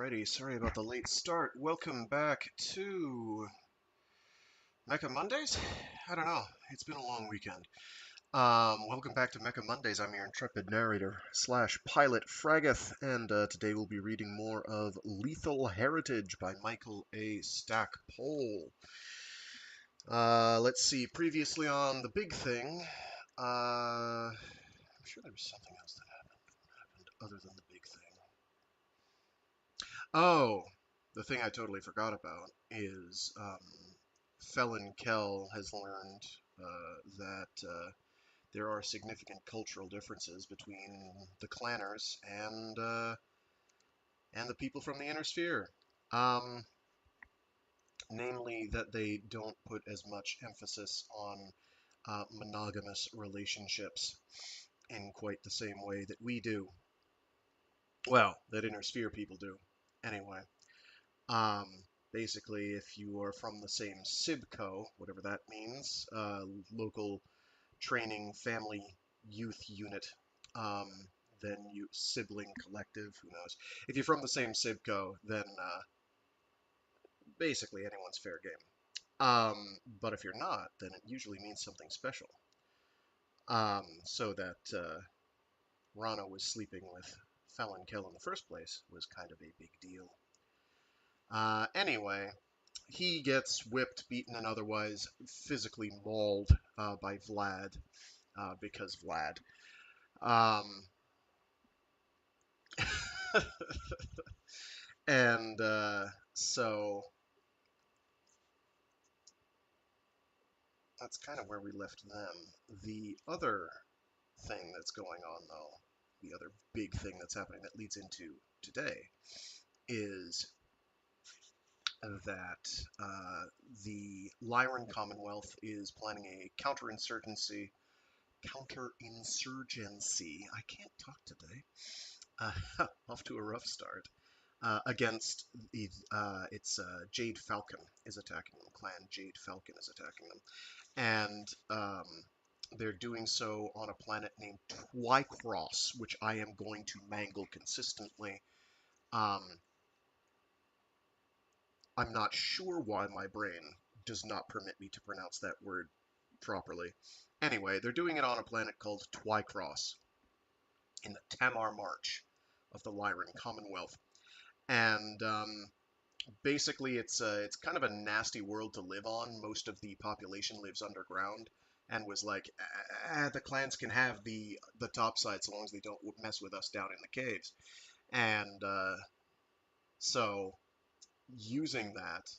Alrighty, sorry about the late start. Welcome back to Mecha Mondays? I don't know. It's been a long weekend. Welcome back to Mecha Mondays. I'm your intrepid narrator slash pilot Fraggeth, and today we'll be reading more of Lethal Heritage by Michael A. Stackpole. Let's see. Previously on The Big Thing, I'm sure there was something else that happened other than The Big Thing. Oh, the thing I totally forgot about is Felon Kell has learned that there are significant cultural differences between the clanners and the people from the Inner Sphere. Namely, that they don't put as much emphasis on monogamous relationships in quite the same way that we do. Well, that Inner Sphere people do. Anyway. Um, Basically, if you are from the same SIBCO, whatever that means, local training family youth unit, um, then you sibling collective, who knows? If you're from the same SIBCO, then basically anyone's fair game. But if you're not, then it usually means something special. So that Rana was sleeping with Felon Kill in the first place was kind of a big deal. Anyway, he gets whipped, beaten, and otherwise physically mauled by Vlad, because Vlad. And so that's kind of where we left them. The other thing that's going on, though, the other big thing that's happening that leads into today, is that the Lyran Commonwealth is planning a counterinsurgency. I can't talk today. Off to a rough start. Against it's Jade Falcon is attacking them. Clan Jade Falcon is attacking them, and they're doing so on a planet named Twycross, which I am going to mangle consistently. I'm not sure why my brain does not permit me to pronounce that word properly. Anyway, they're doing it on a planet called Twycross in the Tamar March of the Lyran Commonwealth. And basically, it's kind of a nasty world to live on. Most of the population lives underground, and was like, the clans can have the top side so long as they don't mess with us down in the caves. And so, using that,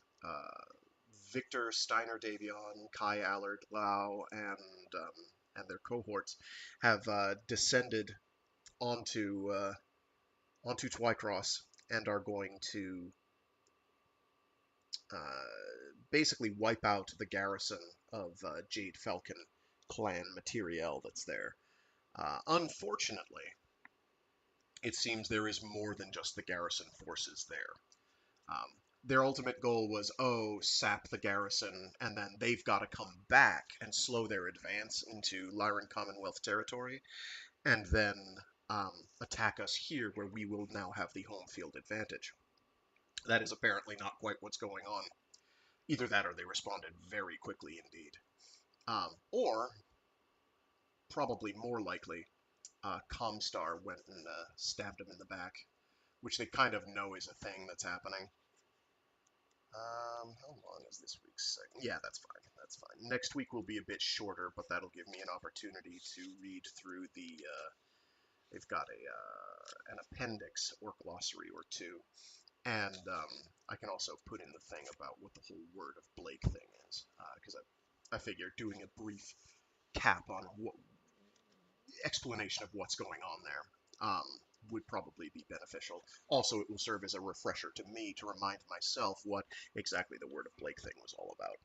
Victor, Steiner, Davion, Kai Allard, Lau, and their cohorts have descended onto Twycross and are going to basically wipe out the garrison of Jade Falcon clan materiel that's there. Unfortunately, it seems there is more than just the garrison forces there. Their ultimate goal was, sap the garrison, and then they've got to come back and slow their advance into Lyran Commonwealth territory, and then attack us here, where we will now have the home field advantage. That is apparently not quite what's going on. Either that or they responded very quickly indeed. Or, probably more likely, Comstar went and stabbed him in the back, which they kind of know is a thing that's happening. How long is this week's segment? Yeah, that's fine. That's fine. Next week will be a bit shorter, but that'll give me an opportunity to read through the. They've got an appendix or glossary or two, and I can also put in the thing about what the whole Word of Blake thing is, because I figure doing a brief cap on explanation of what's going on there would probably be beneficial. Also, it will serve as a refresher to me to remind myself what exactly the Word of Blake thing was all about.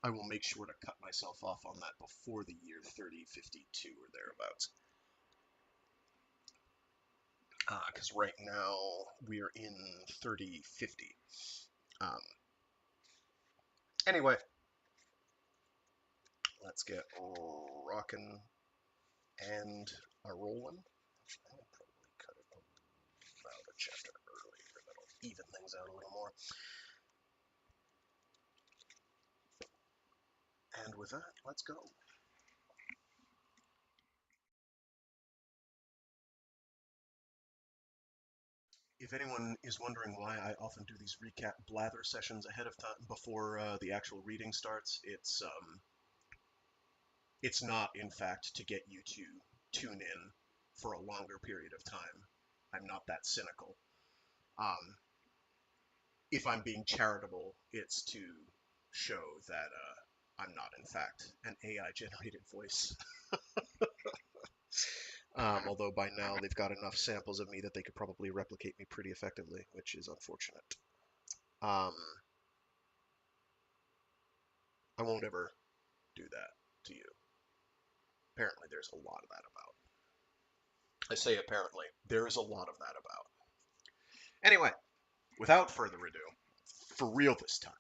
I will make sure to cut myself off on that before the year 3052 or thereabouts. Because right now we're in 3050. Anyway, let's get rockin' and a rollin'. Actually, I would probably cut it about a chapter early. with that, let's go. If anyone is wondering why I often do these recap blather sessions ahead of time before the actual reading starts, it's not, in fact, to get you to tune in for a longer period of time. I'm not that cynical. If I'm being charitable, it's to show that I'm not, in fact, an AI-generated voice. Although by now they've got enough samples of me that they could probably replicate me pretty effectively, which is unfortunate. I won't ever do that to you. Apparently there's a lot of that about. I say apparently, there's a lot of that about. Anyway, without further ado, for real this time.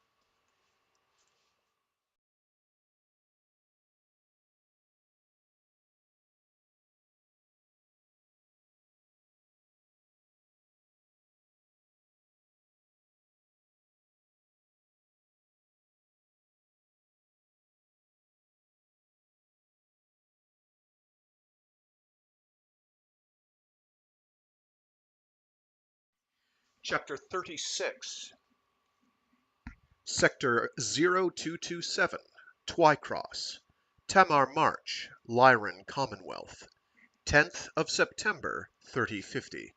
Chapter 36, Sector 0227, Twycross, Tamar March, Lyran Commonwealth, 10th of September, 3050.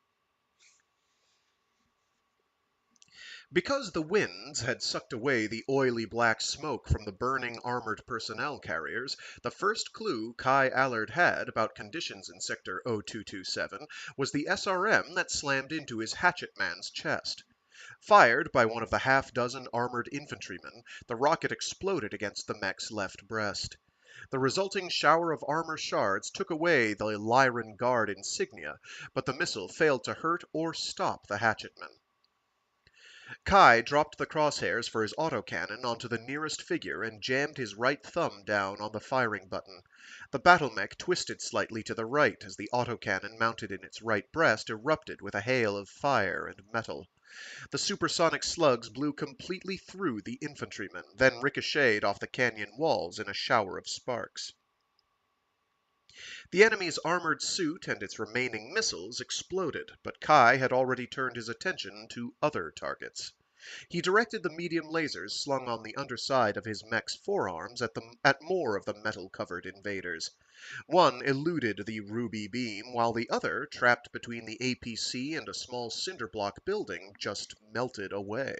Because the winds had sucked away the oily black smoke from the burning armored personnel carriers, the first clue Kai Allard had about conditions in Sector 0227 was the SRM that slammed into his hatchetman's chest. Fired by one of the half-dozen armored infantrymen, the rocket exploded against the mech's left breast. The resulting shower of armor shards took away the Lyran Guard insignia, but the missile failed to hurt or stop the hatchetman. Kai dropped the crosshairs for his autocannon onto the nearest figure and jammed his right thumb down on the firing button. The battle mech twisted slightly to the right as the autocannon mounted in its right breast erupted with a hail of fire and metal. The supersonic slugs blew completely through the infantrymen, then ricocheted off the canyon walls in a shower of sparks. The enemy's armored suit and its remaining missiles exploded, but Kai had already turned his attention to other targets. He directed the medium lasers slung on the underside of his mech's forearms at more of the metal-covered invaders. One eluded the ruby beam, while the other, trapped between the APC and a small cinderblock building, just melted away.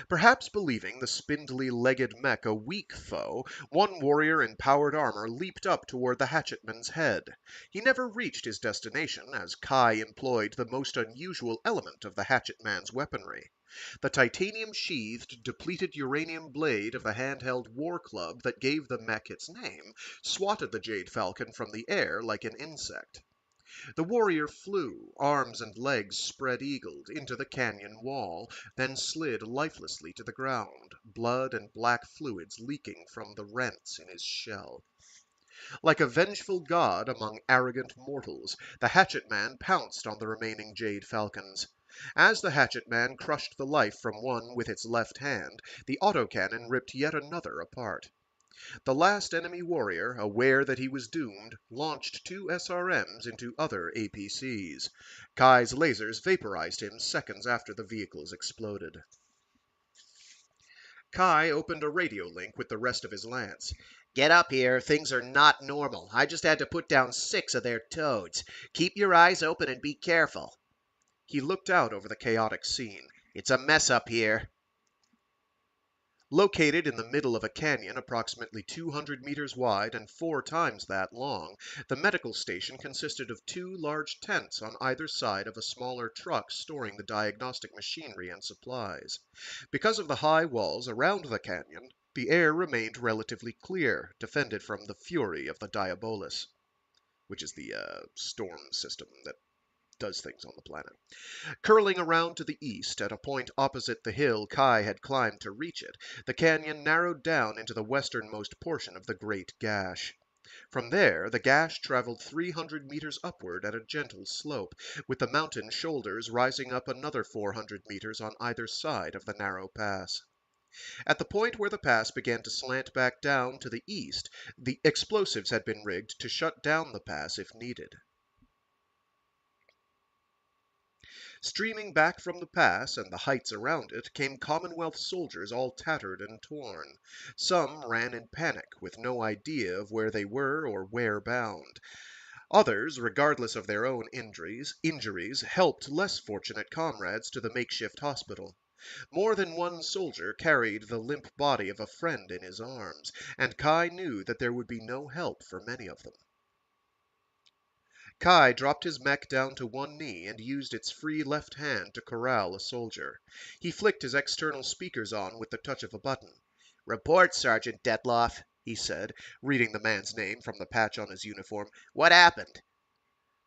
Perhaps believing the spindly-legged mech a weak foe, one warrior in powered armor leaped up toward the hatchetman's head. He never reached his destination, as Kai employed the most unusual element of the hatchetman's weaponry. The titanium-sheathed, depleted uranium blade of the handheld war club that gave the mech its name swatted the Jade Falcon from the air like an insect. The warrior flew, arms and legs spread-eagled, into the canyon wall, then slid lifelessly to the ground, blood and black fluids leaking from the rents in his shell. Like a vengeful god among arrogant mortals, the hatchetman pounced on the remaining Jade Falcons. As the hatchetman crushed the life from one with its left hand, the autocannon ripped yet another apart. The last enemy warrior, aware that he was doomed, launched 2 SRMs into other APCs. Kai's lasers vaporized him seconds after the vehicles exploded. Kai opened a radio link with the rest of his lance. "Get up here. Things are not normal. I just had to put down 6 of their toads. Keep your eyes open and be careful." He looked out over the chaotic scene. "It's a mess up here." Located in the middle of a canyon approximately 200 meters wide and 4 times that long, the medical station consisted of 2 large tents on either side of a smaller truck storing the diagnostic machinery and supplies. Because of the high walls around the canyon, the air remained relatively clear, defended from the fury of the Diabolus, which is the storm system that does things on the planet. Curling around to the east, at a point opposite the hill Kai had climbed to reach it, the canyon narrowed down into the westernmost portion of the Great Gash. From there, the gash traveled 300 meters upward at a gentle slope, with the mountain shoulders rising up another 400 meters on either side of the narrow pass. At the point where the pass began to slant back down to the east, the explosives had been rigged to shut down the pass if needed. Streaming back from the pass and the heights around it came Commonwealth soldiers all tattered and torn. Some ran in panic, with no idea of where they were or where bound. Others, regardless of their own injuries, helped less fortunate comrades to the makeshift hospital. More than one soldier carried the limp body of a friend in his arms, and Kai knew that there would be no help for many of them. Kai dropped his mech down to one knee and used its free left hand to corral a soldier. He flicked his external speakers on with the touch of a button. "Report, Sergeant Detloff," he said, reading the man's name from the patch on his uniform. "What happened?"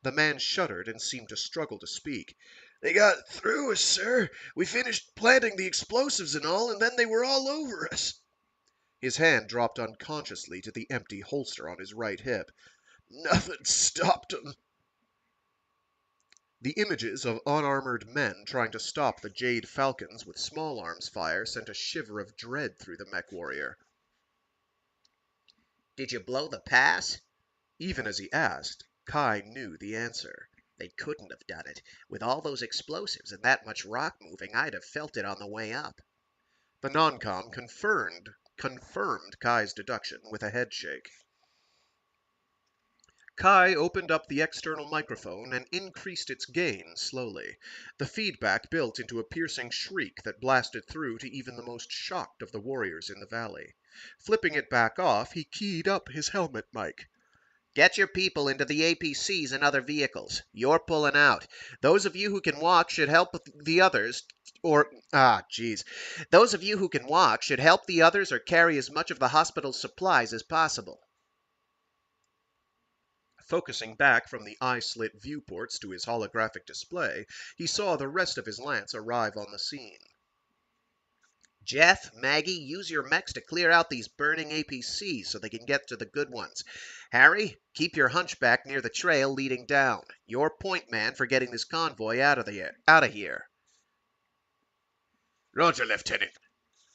The man shuddered and seemed to struggle to speak. "They got through us, sir. We finished planting the explosives and all, and then they were all over us." His hand dropped unconsciously to the empty holster on his right hip. "Nothing stopped 'em." The images of unarmored men trying to stop the Jade Falcons with small arms fire sent a shiver of dread through the mech warrior. "Did you blow the pass?" Even as he asked, Kai knew the answer. "They couldn't have done it. With all those explosives and that much rock moving, I'd have felt it on the way up." The non-com confirmed Kai's deduction with a head shake. Kai opened up the external microphone and increased its gain slowly. The feedback built into a piercing shriek that blasted through to even the most shocked of the warriors in the valley. Flipping it back off, he keyed up his helmet mic. "Get your people into the APCs and other vehicles. You're pulling out. Those of you who can walk should help the others, Those of you who can walk should help the others or carry as much of the hospital's supplies as possible." Focusing back from the eye-slit viewports to his holographic display, he saw the rest of his lance arrive on the scene. "Jeff, Maggie, use your mechs to clear out these burning APCs so they can get to the good ones. Harry, keep your hunchback near the trail leading down. You're point man for getting this convoy out of here." "Roger, Lieutenant."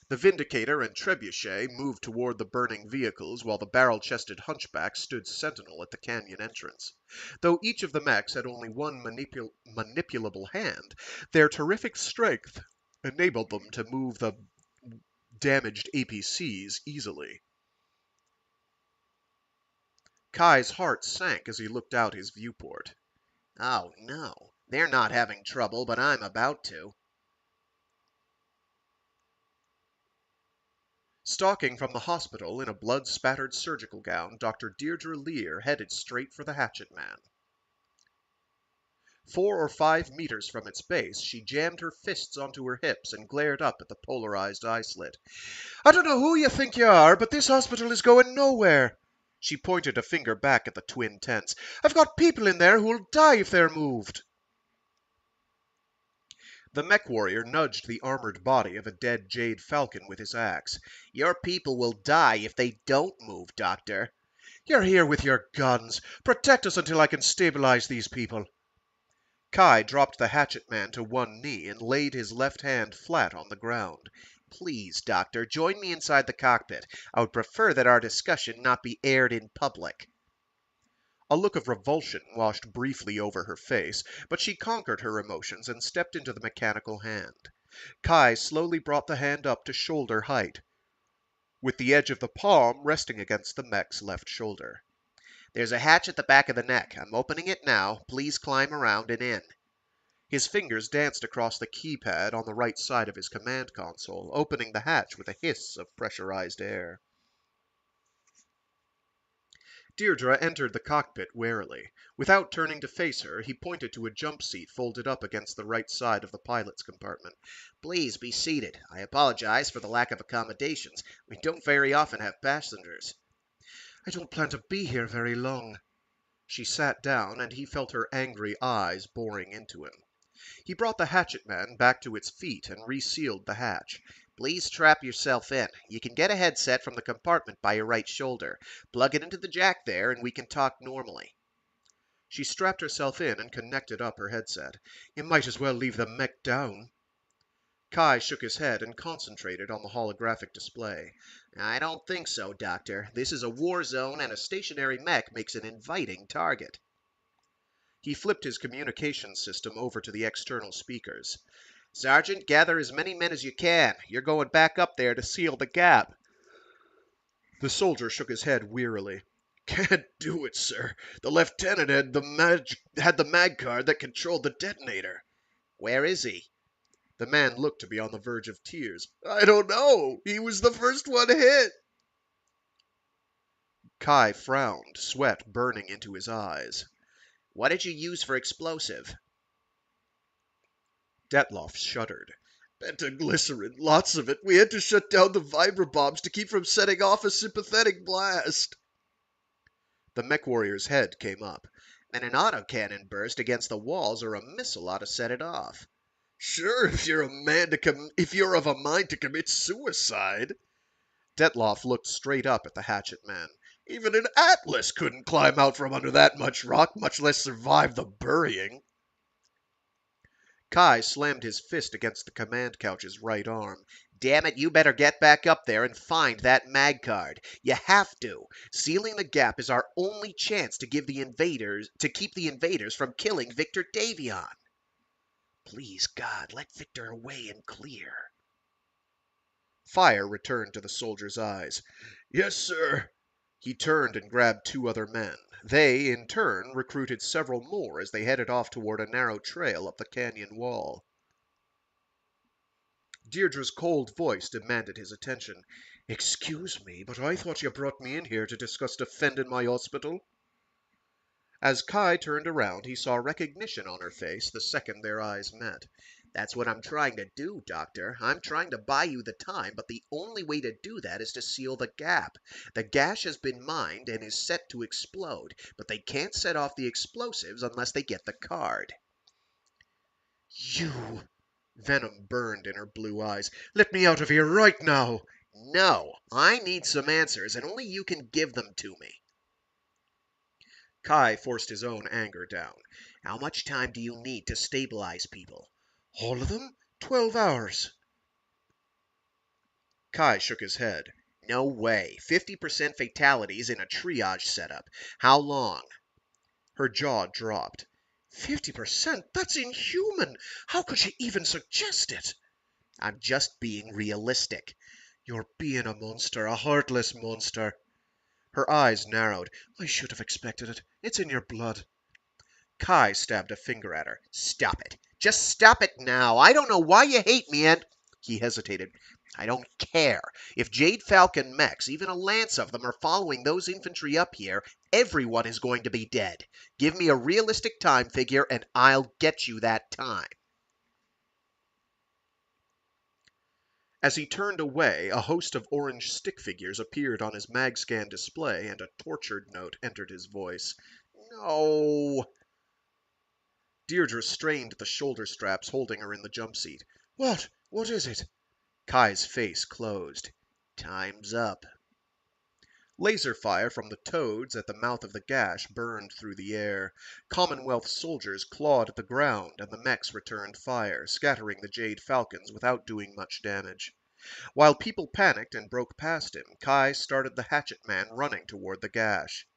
The Vindicator and Trebuchet moved toward the burning vehicles while the barrel-chested hunchback stood sentinel at the canyon entrance. Though each of the mechs had only one manipulable hand, their terrific strength enabled them to move the damaged APCs easily. Kai's heart sank as he looked out his viewport. "Oh no, they're not having trouble, but I'm about to." Stalking from the hospital in a blood-spattered surgical gown, Dr. Deirdre Lear headed straight for the Hatchet Man. 4 or 5 meters from its base, she jammed her fists onto her hips and glared up at the polarized eye slit. "I don't know who you think you are, but this hospital is going nowhere." She pointed a finger back at the twin tents. "I've got people in there who'll die if they're moved." The mech warrior nudged the armored body of a dead Jade Falcon with his axe. "Your people will die if they don't move, Doctor." "You're here with your guns. Protect us until I can stabilize these people." Kai dropped the hatchet man to one knee and laid his left hand flat on the ground. "Please, Doctor, join me inside the cockpit. I would prefer that our discussion not be aired in public." A look of revulsion washed briefly over her face, but she conquered her emotions and stepped into the mechanical hand. Kai slowly brought the hand up to shoulder height, with the edge of the palm resting against the mech's left shoulder. "There's a hatch at the back of the neck. I'm opening it now. Please climb around and in." His fingers danced across the keypad on the right side of his command console, opening the hatch with a hiss of pressurized air. Deirdre entered the cockpit warily. Without turning to face her, he pointed to a jump seat folded up against the right side of the pilot's compartment. "Please be seated. I apologize for the lack of accommodations. We don't very often have passengers." "I don't plan to be here very long." She sat down, and he felt her angry eyes boring into him. He brought the hatchet man back to its feet and resealed the hatch. "Please strap yourself in. You can get a headset from the compartment by your right shoulder. Plug it into the jack there, and we can talk normally." She strapped herself in and connected up her headset. "You might as well leave the mech down." Kai shook his head and concentrated on the holographic display. I don't think so, Doctor. This is a war zone, and a stationary mech makes an inviting target. He flipped his communications system over to the external speakers. Sergeant, gather as many men as you can. You're going back up there to seal the gap. The soldier shook his head wearily. Can't do it, sir. The lieutenant had the mag card that controlled the detonator. Where is he? The man looked to be on the verge of tears. I don't know. He was the first one hit. Kai frowned, sweat burning into his eyes. What did you use for explosive? Detloff shuddered. Pentaglycerin, lots of it. We had to shut down the vibrobombs to keep from setting off a sympathetic blast. The mech warrior's head came up. Then an autocannon burst against the walls or a missile ought to set it off. Sure, if you're of a mind to commit suicide. Detloff looked straight up at the hatchet man. Even an Atlas couldn't climb out from under that much rock, much less survive the burying. Kai slammed his fist against the command couch's right arm. Damn it, you better get back up there and find that mag card. You have to. Sealing the gap is our only chance to keep the invaders from killing Victor Davion. Please, God, let Victor away and clear. Fire returned to the soldier's eyes. Yes, sir. He turned and grabbed two other men. They, in turn, recruited several more as they headed off toward a narrow trail up the canyon wall. Deirdre's cold voice demanded his attention. Excuse me, but I thought you brought me in here to discuss defending my hospital. As Kai turned around, he saw recognition on her face the second their eyes met. That's what I'm trying to do, Doctor. I'm trying to buy you the time, but the only way to do that is to seal the gap. The gash has been mined and is set to explode, but they can't set off the explosives unless they get the card. You! Venom burned in her blue eyes. Let me out of here right now! No, I need some answers, and only you can give them to me. Kai forced his own anger down. How much time do you need to stabilize people? All of them? 12 hours. Kai shook his head. No way. 50% fatalities in a triage setup. How long? Her jaw dropped. 50%? That's inhuman! How could she even suggest it? I'm just being realistic. You're being a monster, a heartless monster. Her eyes narrowed. I should have expected it. It's in your blood. Kai stabbed a finger at her. Stop it. Just stop it now. I don't know why you hate me and... He hesitated. I don't care. If Jade Falcon mechs, even a lance of them, are following those infantry up here, everyone is going to be dead. Give me a realistic time figure and I'll get you that time. As he turned away, a host of orange stick figures appeared on his mag-scan display, and a tortured note entered his voice. No! Deirdre strained the shoulder straps holding her in the jump seat. What? What is it? Kai's face closed. Time's up. Laser fire from the toads at the mouth of the gash burned through the air. Commonwealth soldiers clawed at the ground, and the mechs returned fire, scattering the Jade Falcons without doing much damage. While people panicked and broke past him, Kai started the hatchet man running toward the gash.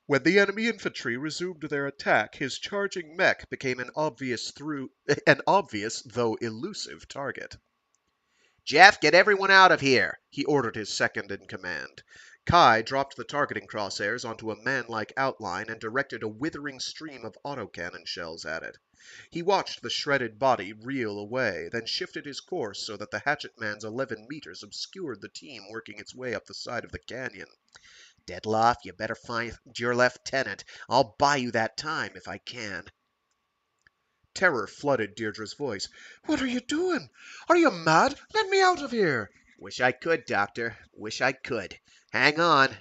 When the enemy infantry resumed their attack, his charging mech became an obvious though elusive target. Jeff, get everyone out of here, he ordered his second in command. Kai dropped the targeting crosshairs onto a man-like outline and directed a withering stream of autocannon shells at it. He watched the shredded body reel away, then shifted his course so that the hatchet man's 11 meters obscured the team working its way up the side of the canyon. Detloff, you better find your lieutenant. I'll buy you that time if I can. Terror flooded Deirdre's voice. What are you doing? Are you mad? Let me out of here. Wish I could, Doctor. Wish I could. Hang on.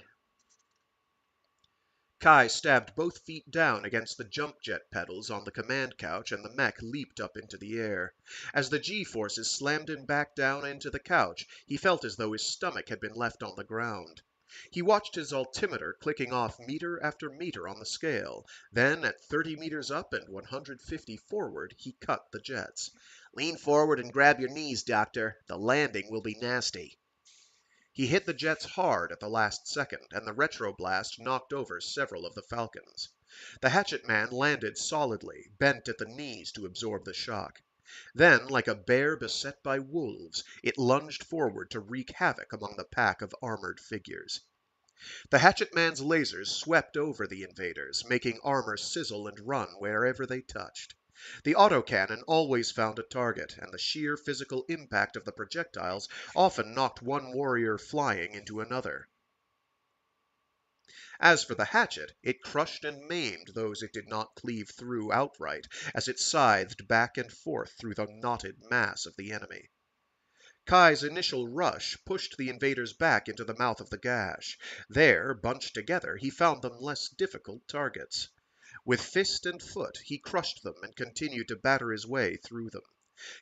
Kai stabbed both feet down against the jump jet pedals on the command couch, and the mech leaped up into the air. As the G-forces slammed him back down into the couch, he felt as though his stomach had been left on the ground. He watched his altimeter clicking off meter after meter on the scale. Then, at 30 meters up and 150 forward, he cut the jets. Lean forward and grab your knees, Doctor. The landing will be nasty. He hit the jets hard at the last second, and the retroblast knocked over several of the Falcons. The hatchet man landed solidly, bent at the knees to absorb the shock. Then, like a bear beset by wolves, it lunged forward to wreak havoc among the pack of armored figures. The hatchet man's lasers swept over the invaders, making armor sizzle and run wherever they touched. The autocannon always found a target, and the sheer physical impact of the projectiles often knocked one warrior flying into another. As for the hatchet, it crushed and maimed those it did not cleave through outright, as it scythed back and forth through the knotted mass of the enemy. Kai's initial rush pushed the invaders back into the mouth of the gash. There, bunched together, he found them less difficult targets. With fist and foot, he crushed them and continued to batter his way through them.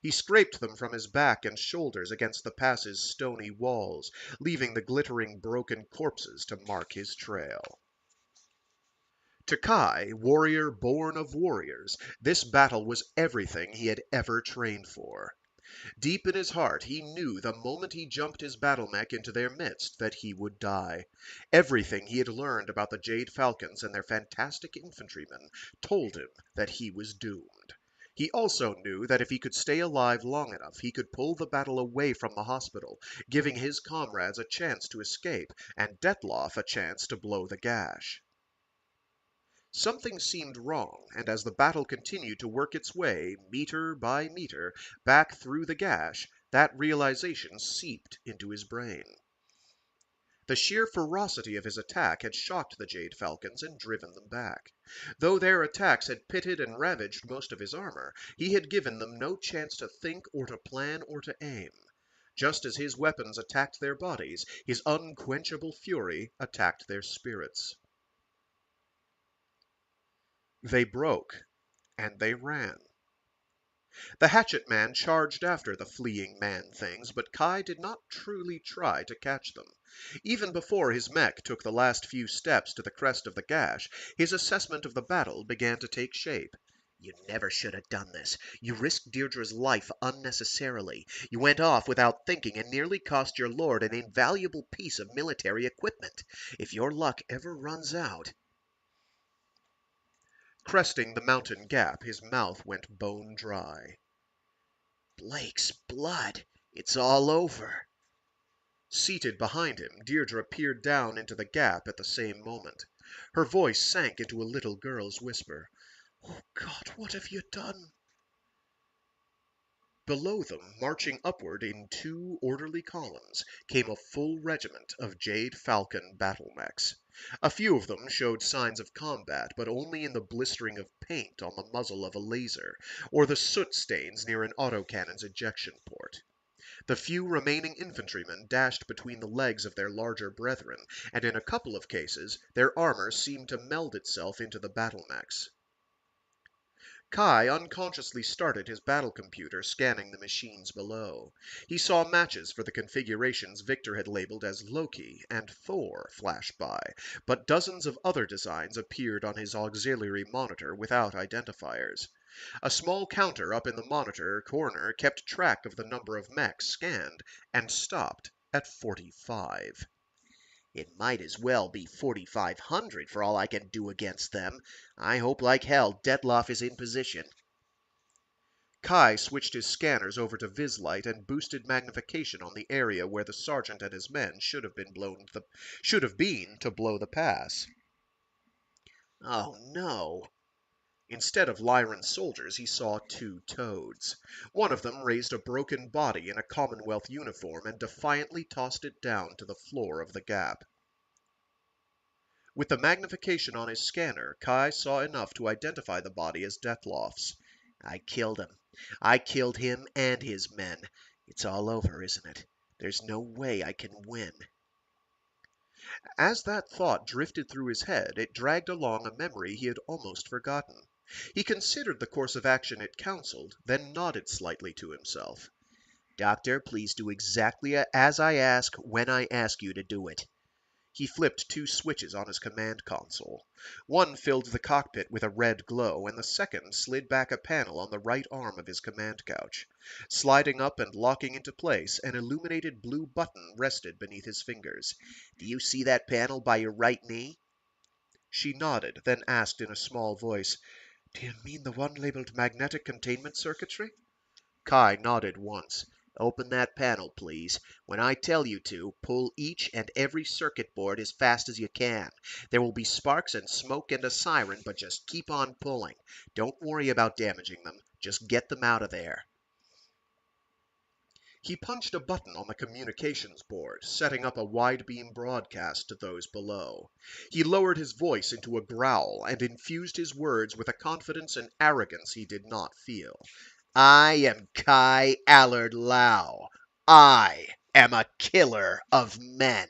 He scraped them from his back and shoulders against the pass's stony walls, leaving the glittering broken corpses to mark his trail. To Kai, warrior born of warriors, this battle was everything he had ever trained for. Deep in his heart he knew the moment he jumped his battle mech into their midst that he would die. Everything he had learned about the Jade Falcons and their fantastic infantrymen told him that he was doomed. He also knew that if he could stay alive long enough, he could pull the battle away from the hospital, giving his comrades a chance to escape, and Detloff a chance to blow the gash. Something seemed wrong, and as the battle continued to work its way, meter by meter, back through the gash, that realization seeped into his brain. The sheer ferocity of his attack had shocked the Jade Falcons and driven them back. Though their attacks had pitted and ravaged most of his armor, he had given them no chance to think or to plan or to aim. Just as his weapons attacked their bodies, his unquenchable fury attacked their spirits. They broke, and they ran. The hatchet man charged after the fleeing man-things, but Kai did not truly try to catch them. Even before his mech took the last few steps to the crest of the gash, his assessment of the battle began to take shape. You never should have done this. You risked Deirdre's life unnecessarily. You went off without thinking and nearly cost your lord an invaluable piece of military equipment. If your luck ever runs out... Cresting the mountain gap, his mouth went bone dry. Blake's blood. It's all over. Seated behind him, Deirdre peered down into the gap at the same moment. Her voice sank into a little girl's whisper. Oh, God, what have you done? Below them, marching upward in 2 orderly columns, came a full regiment of Jade Falcon battle mechs. A few of them showed signs of combat, but only in the blistering of paint on the muzzle of a laser, or the soot stains near an autocannon's ejection port. The few remaining infantrymen dashed between the legs of their larger brethren, and in a couple of cases their armor seemed to meld itself into the battle mechs. Kai unconsciously started his battle computer, scanning the machines below. He saw matches for the configurations Victor had labeled as Loki and Thor flash by, but dozens of other designs appeared on his auxiliary monitor without identifiers. A small counter up in the monitor corner kept track of the number of mechs scanned, and stopped at 45. It might as well be 4,500 for all I can do against them. I hope like hell Detloff is in position. Kai switched his scanners over to Vislight and boosted magnification on the area where the sergeant and his men should have been to blow the pass. Oh no. Instead of Lyran soldiers, he saw 2 toads. One of them raised a broken body in a Commonwealth uniform and defiantly tossed it down to the floor of the gap. With the magnification on his scanner, Kai saw enough to identify the body as Detloff's. I killed him. I killed him and his men. It's all over, isn't it? There's no way I can win. As that thought drifted through his head, it dragged along a memory he had almost forgotten. He considered the course of action it counseled, then nodded slightly to himself. Doctor, please do exactly as I ask when I ask you to do it. He flipped two switches on his command console. One filled the cockpit with a red glow, and the second slid back a panel on the right arm of his command couch. Sliding up and locking into place, an illuminated blue button rested beneath his fingers. "Do you see that panel by your right knee?" She nodded, then asked in a small voice, "Do you mean the one labeled magnetic containment circuitry?" Kai nodded once. "Open that panel, please. When I tell you to, pull each and every circuit board as fast as you can. There will be sparks and smoke and a siren, but just keep on pulling. Don't worry about damaging them. Just get them out of there." He punched a button on the communications board, setting up a wide-beam broadcast to those below. He lowered his voice into a growl and infused his words with a confidence and arrogance he did not feel. "I am Kai Allard Lau. I am a killer of men."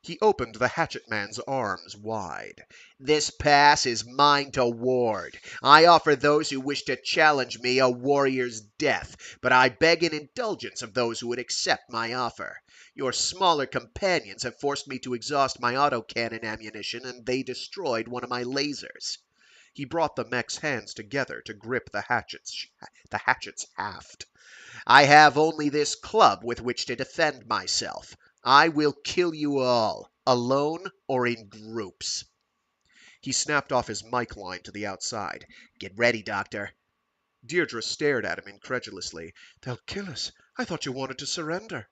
He opened the hatchet man's arms wide. "This pass is mine to ward. I offer those who wish to challenge me a warrior's death, but I beg an indulgence of those who would accept my offer. Your smaller companions have forced me to exhaust my autocannon ammunition, and they destroyed one of my lasers." He brought the mech's hands together to grip the hatchet's haft. "I have only this club with which to defend myself. I will kill you all, alone or in groups." He snapped off his mic line to the outside. "Get ready, Doctor." Deirdre stared at him incredulously. "They'll kill us. I thought you wanted to surrender."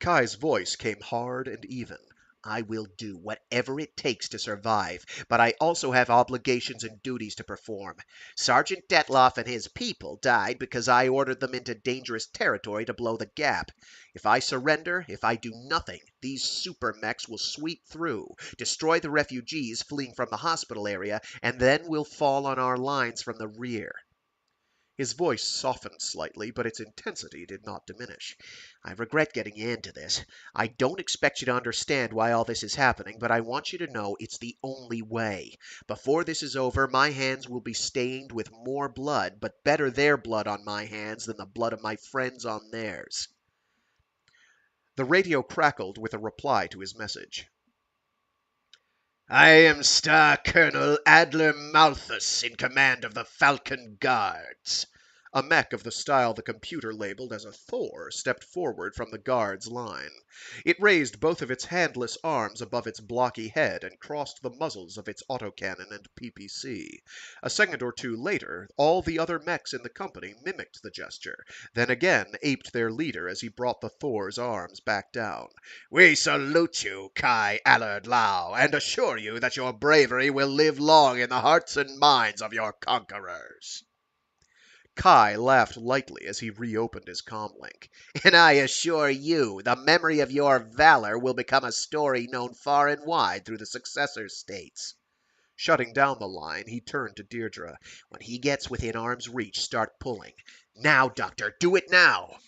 Kai's voice came hard and even. "I will do whatever it takes to survive, but I also have obligations and duties to perform. Sergeant Detloff and his people died because I ordered them into dangerous territory to blow the gap. If I surrender, if I do nothing, these super mechs will sweep through, destroy the refugees fleeing from the hospital area, and then will fall on our lines from the rear." His voice softened slightly, but its intensity did not diminish. "I regret getting you into this. I don't expect you to understand why all this is happening, but I want you to know it's the only way. Before this is over, my hands will be stained with more blood, but better their blood on my hands than the blood of my friends on theirs." The radio crackled with a reply to his message. "I am Star Colonel Adler Malthus, in command of the Falcon Guards." A mech of the style the computer labeled as a Thor stepped forward from the guards' line. It raised both of its handless arms above its blocky head and crossed the muzzles of its autocannon and PPC. A second or two later, all the other mechs in the company mimicked the gesture, then again aped their leader as he brought the Thor's arms back down. "We salute you, Kai Allard Lau, and assure you that your bravery will live long in the hearts and minds of your conquerors." Kai laughed lightly as he reopened his comlink. "And I assure you, the memory of your valor will become a story known far and wide through the successor states." Shutting down the line, he turned to Deirdre. "When he gets within arm's reach, start pulling. Now, Doctor, do it now!"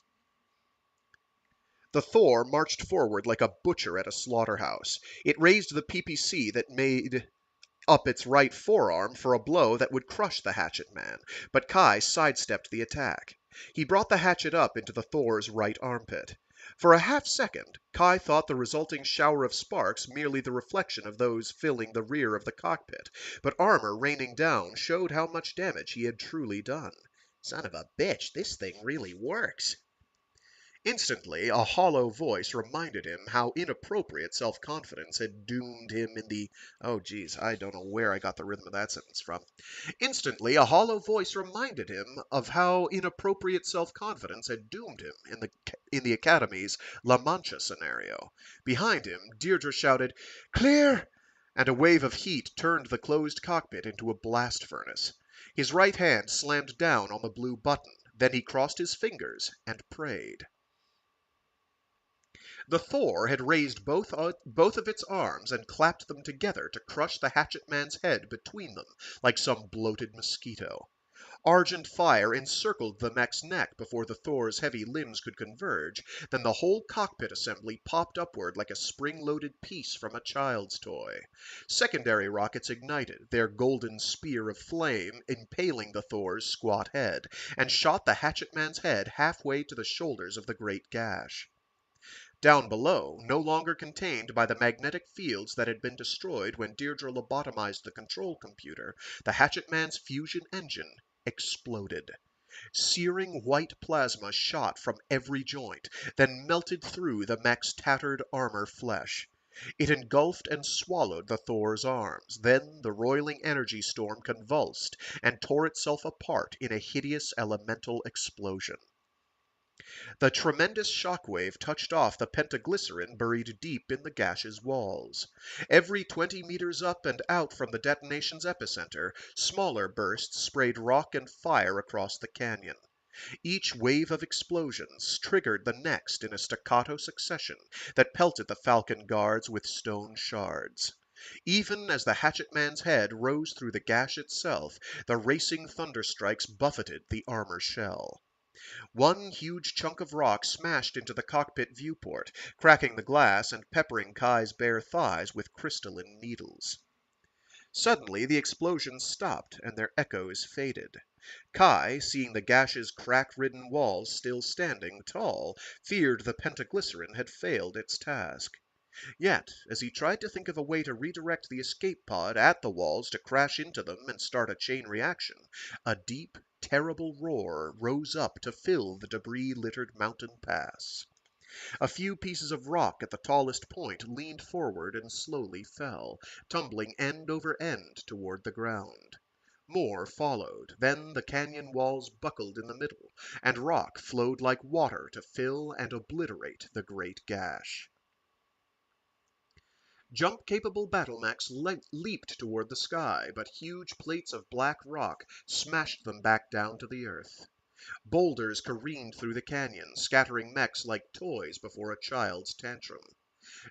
The Thor marched forward like a butcher at a slaughterhouse. It raised the PPC that made up its right forearm for a blow that would crush the hatchet man, but Kai sidestepped the attack. He brought the hatchet up into the Thor's right armpit. For a half second, Kai thought the resulting shower of sparks merely the reflection of those filling the rear of the cockpit, but armor raining down showed how much damage he had truly done. "Son of a bitch, this thing really works." Instantly, a hollow voice reminded him how inappropriate self-confidence had doomed him in the... Oh, geez, I don't know where I got the rhythm of that sentence from. Instantly, a hollow voice reminded him of how inappropriate self-confidence had doomed him in the Academy's La Mancha scenario. Behind him, Deirdre shouted, "Clear!" and a wave of heat turned the closed cockpit into a blast furnace. His right hand slammed down on the blue button. Then he crossed his fingers and prayed. The Thor had raised both of its arms and clapped them together to crush the hatchet man's head between them like some bloated mosquito. Argent fire encircled the mech's neck before the Thor's heavy limbs could converge, then the whole cockpit assembly popped upward like a spring-loaded piece from a child's toy. Secondary rockets ignited, their golden spear of flame impaling the Thor's squat head, and shot the hatchet man's head halfway to the shoulders of the great gash. Down below, no longer contained by the magnetic fields that had been destroyed when Deirdre lobotomized the control computer, the Hatchetman's fusion engine exploded. Searing white plasma shot from every joint, then melted through the mech's tattered armor flesh. It engulfed and swallowed the Thor's arms. Then the roiling energy storm convulsed and tore itself apart in a hideous elemental explosion. The tremendous shockwave touched off the pentaglycerin buried deep in the gash's walls. Every 20 meters up and out from the detonation's epicenter, smaller bursts sprayed rock and fire across the canyon. Each wave of explosions triggered the next in a staccato succession that pelted the Falcon guards with stone shards. Even as the Hatchetman's head rose through the gash itself, the racing thunderstrikes buffeted the armor shell. One huge chunk of rock smashed into the cockpit viewport, cracking the glass and peppering Kai's bare thighs with crystalline needles. Suddenly the explosions stopped and their echoes faded. Kai, seeing the gash's crack-ridden walls still standing tall, feared the pentaglycerin had failed its task. Yet, as he tried to think of a way to redirect the escape pod at the walls to crash into them and start a chain reaction, a deep, terrible roar rose up to fill the debris-littered mountain pass. A few pieces of rock at the tallest point leaned forward and slowly fell, tumbling end over end toward the ground. More followed, then the canyon walls buckled in the middle, and rock flowed like water to fill and obliterate the great gash. Jump-capable battle mechs leaped toward the sky, but huge plates of black rock smashed them back down to the earth. Boulders careened through the canyon, scattering mechs like toys before a child's tantrum.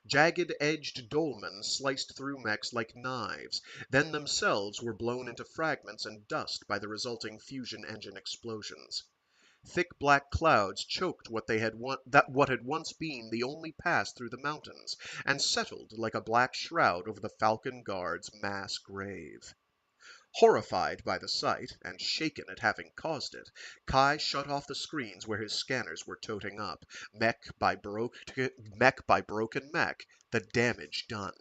Jagged-edged dolmens sliced through mechs like knives, then themselves were blown into fragments and dust by the resulting fusion engine explosions. Thick black clouds choked what had once been the only pass through the mountains, and settled like a black shroud over the Falcon Guard's mass grave. Horrified by the sight, and shaken at having caused it, Kai shut off the screens where his scanners were toting up, mech by broken mech, the damage done.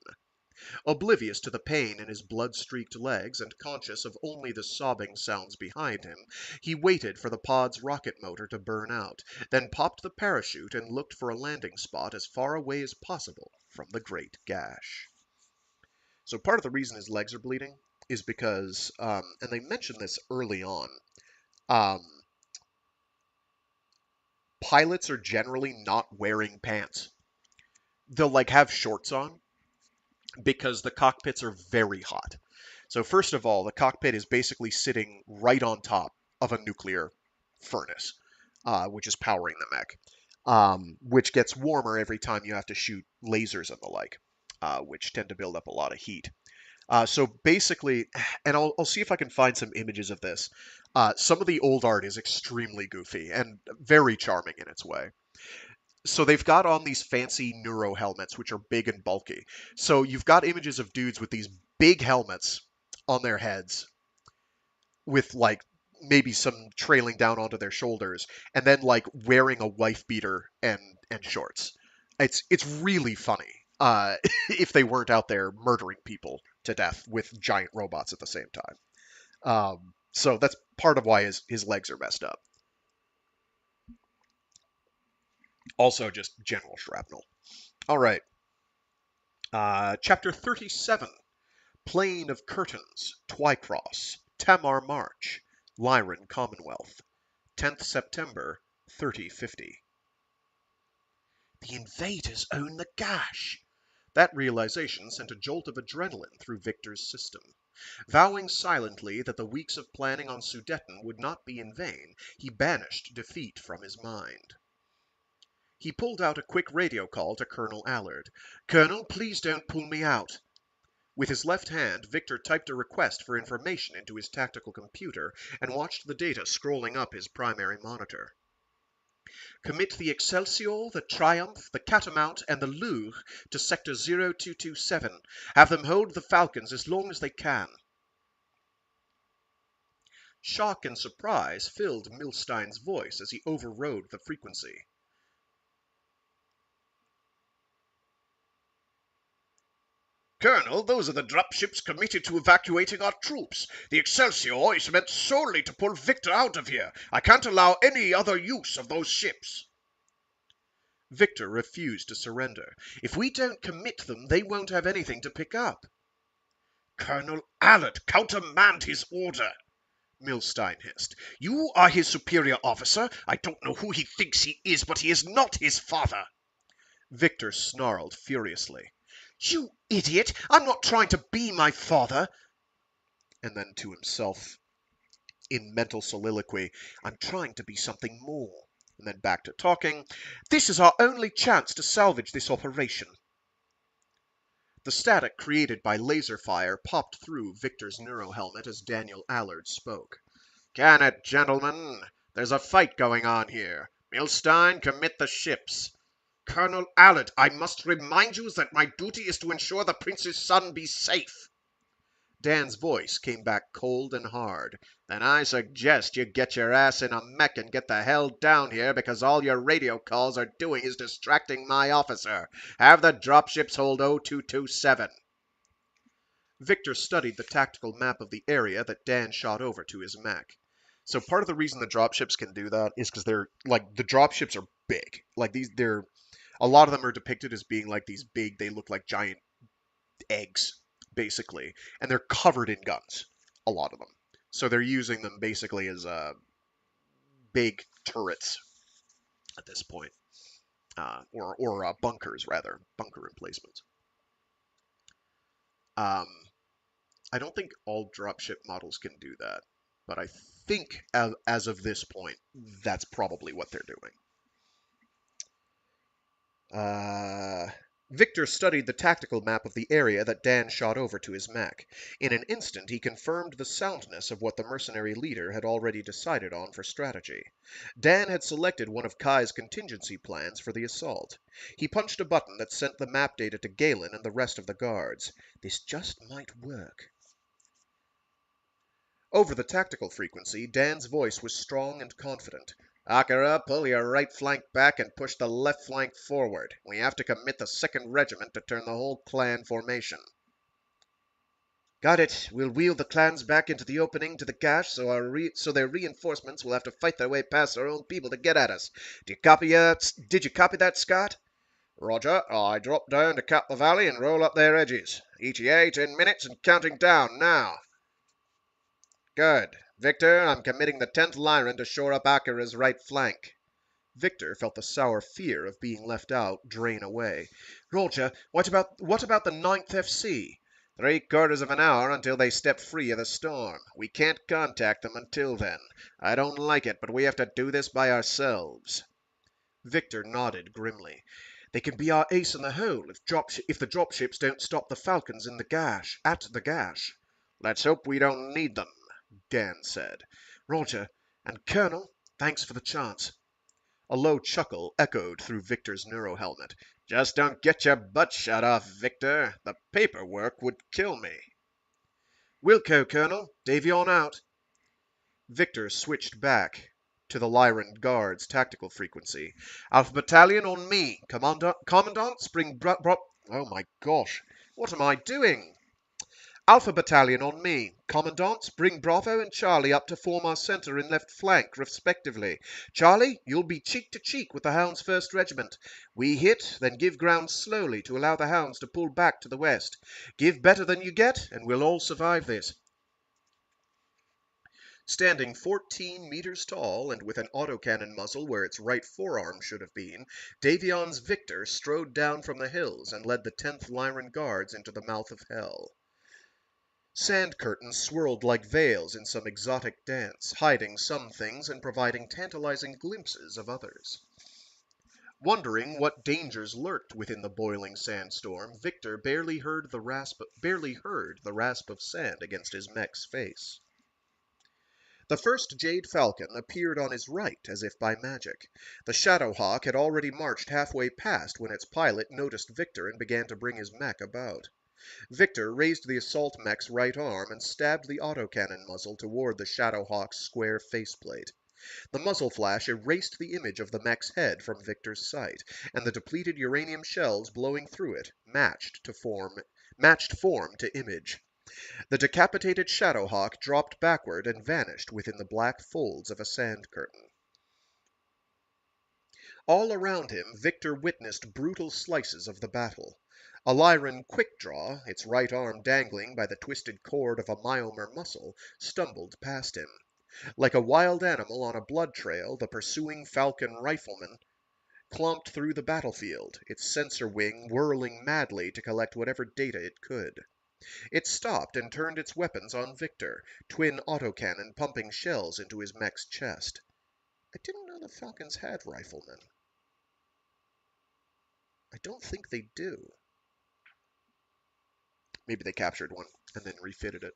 Oblivious to the pain in his blood-streaked legs and conscious of only the sobbing sounds behind him, he waited for the pod's rocket motor to burn out, then popped the parachute and looked for a landing spot as far away as possible from the great gash. So part of the reason his legs are bleeding is because, and they mentioned this early on, um, pilots are generally not wearing pants. They'll like have shorts on because the cockpits are very hot. So first of all, the cockpit is basically sitting right on top of a nuclear furnace, which is powering the mech, which gets warmer every time you have to shoot lasers and the like, which tend to build up a lot of heat. So basically, and I'll see if I can find some images of this. Some of the old art is extremely goofy and very charming in its way. So they've got on these fancy neuro helmets, which are big and bulky. So you've got images of dudes with these big helmets on their heads, with like maybe some trailing down onto their shoulders, and then like wearing a wife beater and shorts. It's really funny. If they weren't out there murdering people to death with giant robots at the same time. So that's part of why his legs are messed up. Also, just general shrapnel. All right. Chapter 37. Plain of Curtains, Twycross, Tamar March, Lyran Commonwealth, 10th September, 3050. The invaders own the gash! That realization sent a jolt of adrenaline through Victor's system. Vowing silently that the weeks of planning on Sudeten would not be in vain, he banished defeat from his mind. He pulled out a quick radio call to Colonel Allard. "Colonel, please don't pull me out." With his left hand, Victor typed a request for information into his tactical computer and watched the data scrolling up his primary monitor. "Commit the Excelsior, the Triumph, the Catamount, and the Louvre to Sector 0227. Have them hold the Falcons as long as they can." Shock and surprise filled Milstein's voice as he overrode the frequency. Colonel, those are the dropships committed to evacuating our troops. The Excelsior is meant solely to pull Victor out of here. I can't allow any other use of those ships. Victor refused to surrender. If we don't commit them, they won't have anything to pick up. Colonel Allard, countermand his order, Milstein hissed. You are his superior officer. I don't know who he thinks he is, but he is not his father. Victor snarled furiously. You idiot! I'm not trying to be my father. And then to himself, in mental soliloquy, I'm trying to be something more. And then back to talking. This is our only chance to salvage this operation. The static created by laser fire popped through Victor's neurohelmet as Daniel Allard spoke. Can it, gentlemen? There's a fight going on here. Milstein, commit the ships. Colonel Allard, I must remind you that my duty is to ensure the prince's son be safe. Dan's voice came back cold and hard. Then I suggest you get your ass in a mech and get the hell down here, because all your radio calls are doing is distracting my officer. Have the dropships hold 0227. Victor studied the tactical map of the area that Dan shot over to his mech. So part of the reason the dropships can do that is because they're like the dropships are big. Like they're a lot of them are depicted as being like these big. They look like giant eggs, basically, and they're covered in guns. A lot of them. So they're using them basically as big turrets at this point, or bunkers rather, bunker emplacements. I don't think all dropship models can do that, but I think as of this point, that's probably what they're doing. Victor studied the tactical map of the area that Dan shot over to his mech. In an instant, he confirmed the soundness of what the mercenary leader had already decided on for strategy. Dan had selected one of Kai's contingency plans for the assault. He punched a button that sent the map data to Galen and the rest of the guards. This just might work. Over the tactical frequency, Dan's voice was strong and confident. Akira, pull your right flank back and push the left flank forward. We have to commit the 2nd Regiment to turn the whole clan formation. Got it. We'll wheel the clans back into the opening to the cache so their reinforcements will have to fight their way past our own people to get at us. Did you copy that, Scott? Roger. I drop down to cap the valley and roll up their edges. ETA 10 minutes and counting down now. Good. Victor, I'm committing the 10th Lyran to shore up Akira's right flank. Victor felt the sour fear of being left out drain away. Roger, what about the 9th FC? 3/4 of an hour until they step free of the storm. We can't contact them until then. I don't like it, but we have to do this by ourselves. Victor nodded grimly. They can be our ace in the hole if the dropships don't stop the Falcons at the gash. Let's hope we don't need them, Dan said. Roger, and Colonel, thanks for the chance. A low chuckle echoed through Victor's neurohelmet. Just don't get your butt shot off, Victor. The paperwork would kill me. Wilco, Colonel. Davion out. Victor switched back to the Lyran Guard's tactical frequency. Alpha Battalion on me. Commandant, bring oh my gosh. What am I doing? Alpha Battalion on me. Commandant, bring Bravo and Charlie up to form our center and left flank, respectively. Charlie, you'll be cheek to cheek with the Hounds' 1st Regiment. We hit, then give ground slowly to allow the Hounds to pull back to the west. Give better than you get, and we'll all survive this. Standing 14 meters tall and with an autocannon muzzle where its right forearm should have been, Davion's Victor strode down from the hills and led the 10th Lyran Guards into the mouth of hell. Sand curtains swirled like veils in some exotic dance, hiding some things and providing tantalizing glimpses of others. Wondering what dangers lurked within the boiling sandstorm, Victor barely heard the rasp of sand against his mech's face. The first Jade Falcon appeared on his right as if by magic. The Shadowhawk had already marched halfway past when its pilot noticed Victor and began to bring his mech about. Victor raised the assault mech's right arm and stabbed the autocannon muzzle toward the Shadowhawk's square faceplate. The muzzle flash erased the image of the mech's head from Victor's sight, and the depleted uranium shells blowing through it matched to form matched form to image. The decapitated Shadowhawk dropped backward and vanished within the black folds of a sand curtain. All around him Victor witnessed brutal slices of the battle. A Lyran quick-draw, its right arm dangling by the twisted cord of a myomer muscle, stumbled past him. Like a wild animal on a blood trail, the pursuing Falcon rifleman clomped through the battlefield, its sensor wing whirling madly to collect whatever data it could. It stopped and turned its weapons on Victor, twin autocannon pumping shells into his mech's chest. I didn't know the Falcons had riflemen. I don't think they do. Maybe they captured one and then refitted it.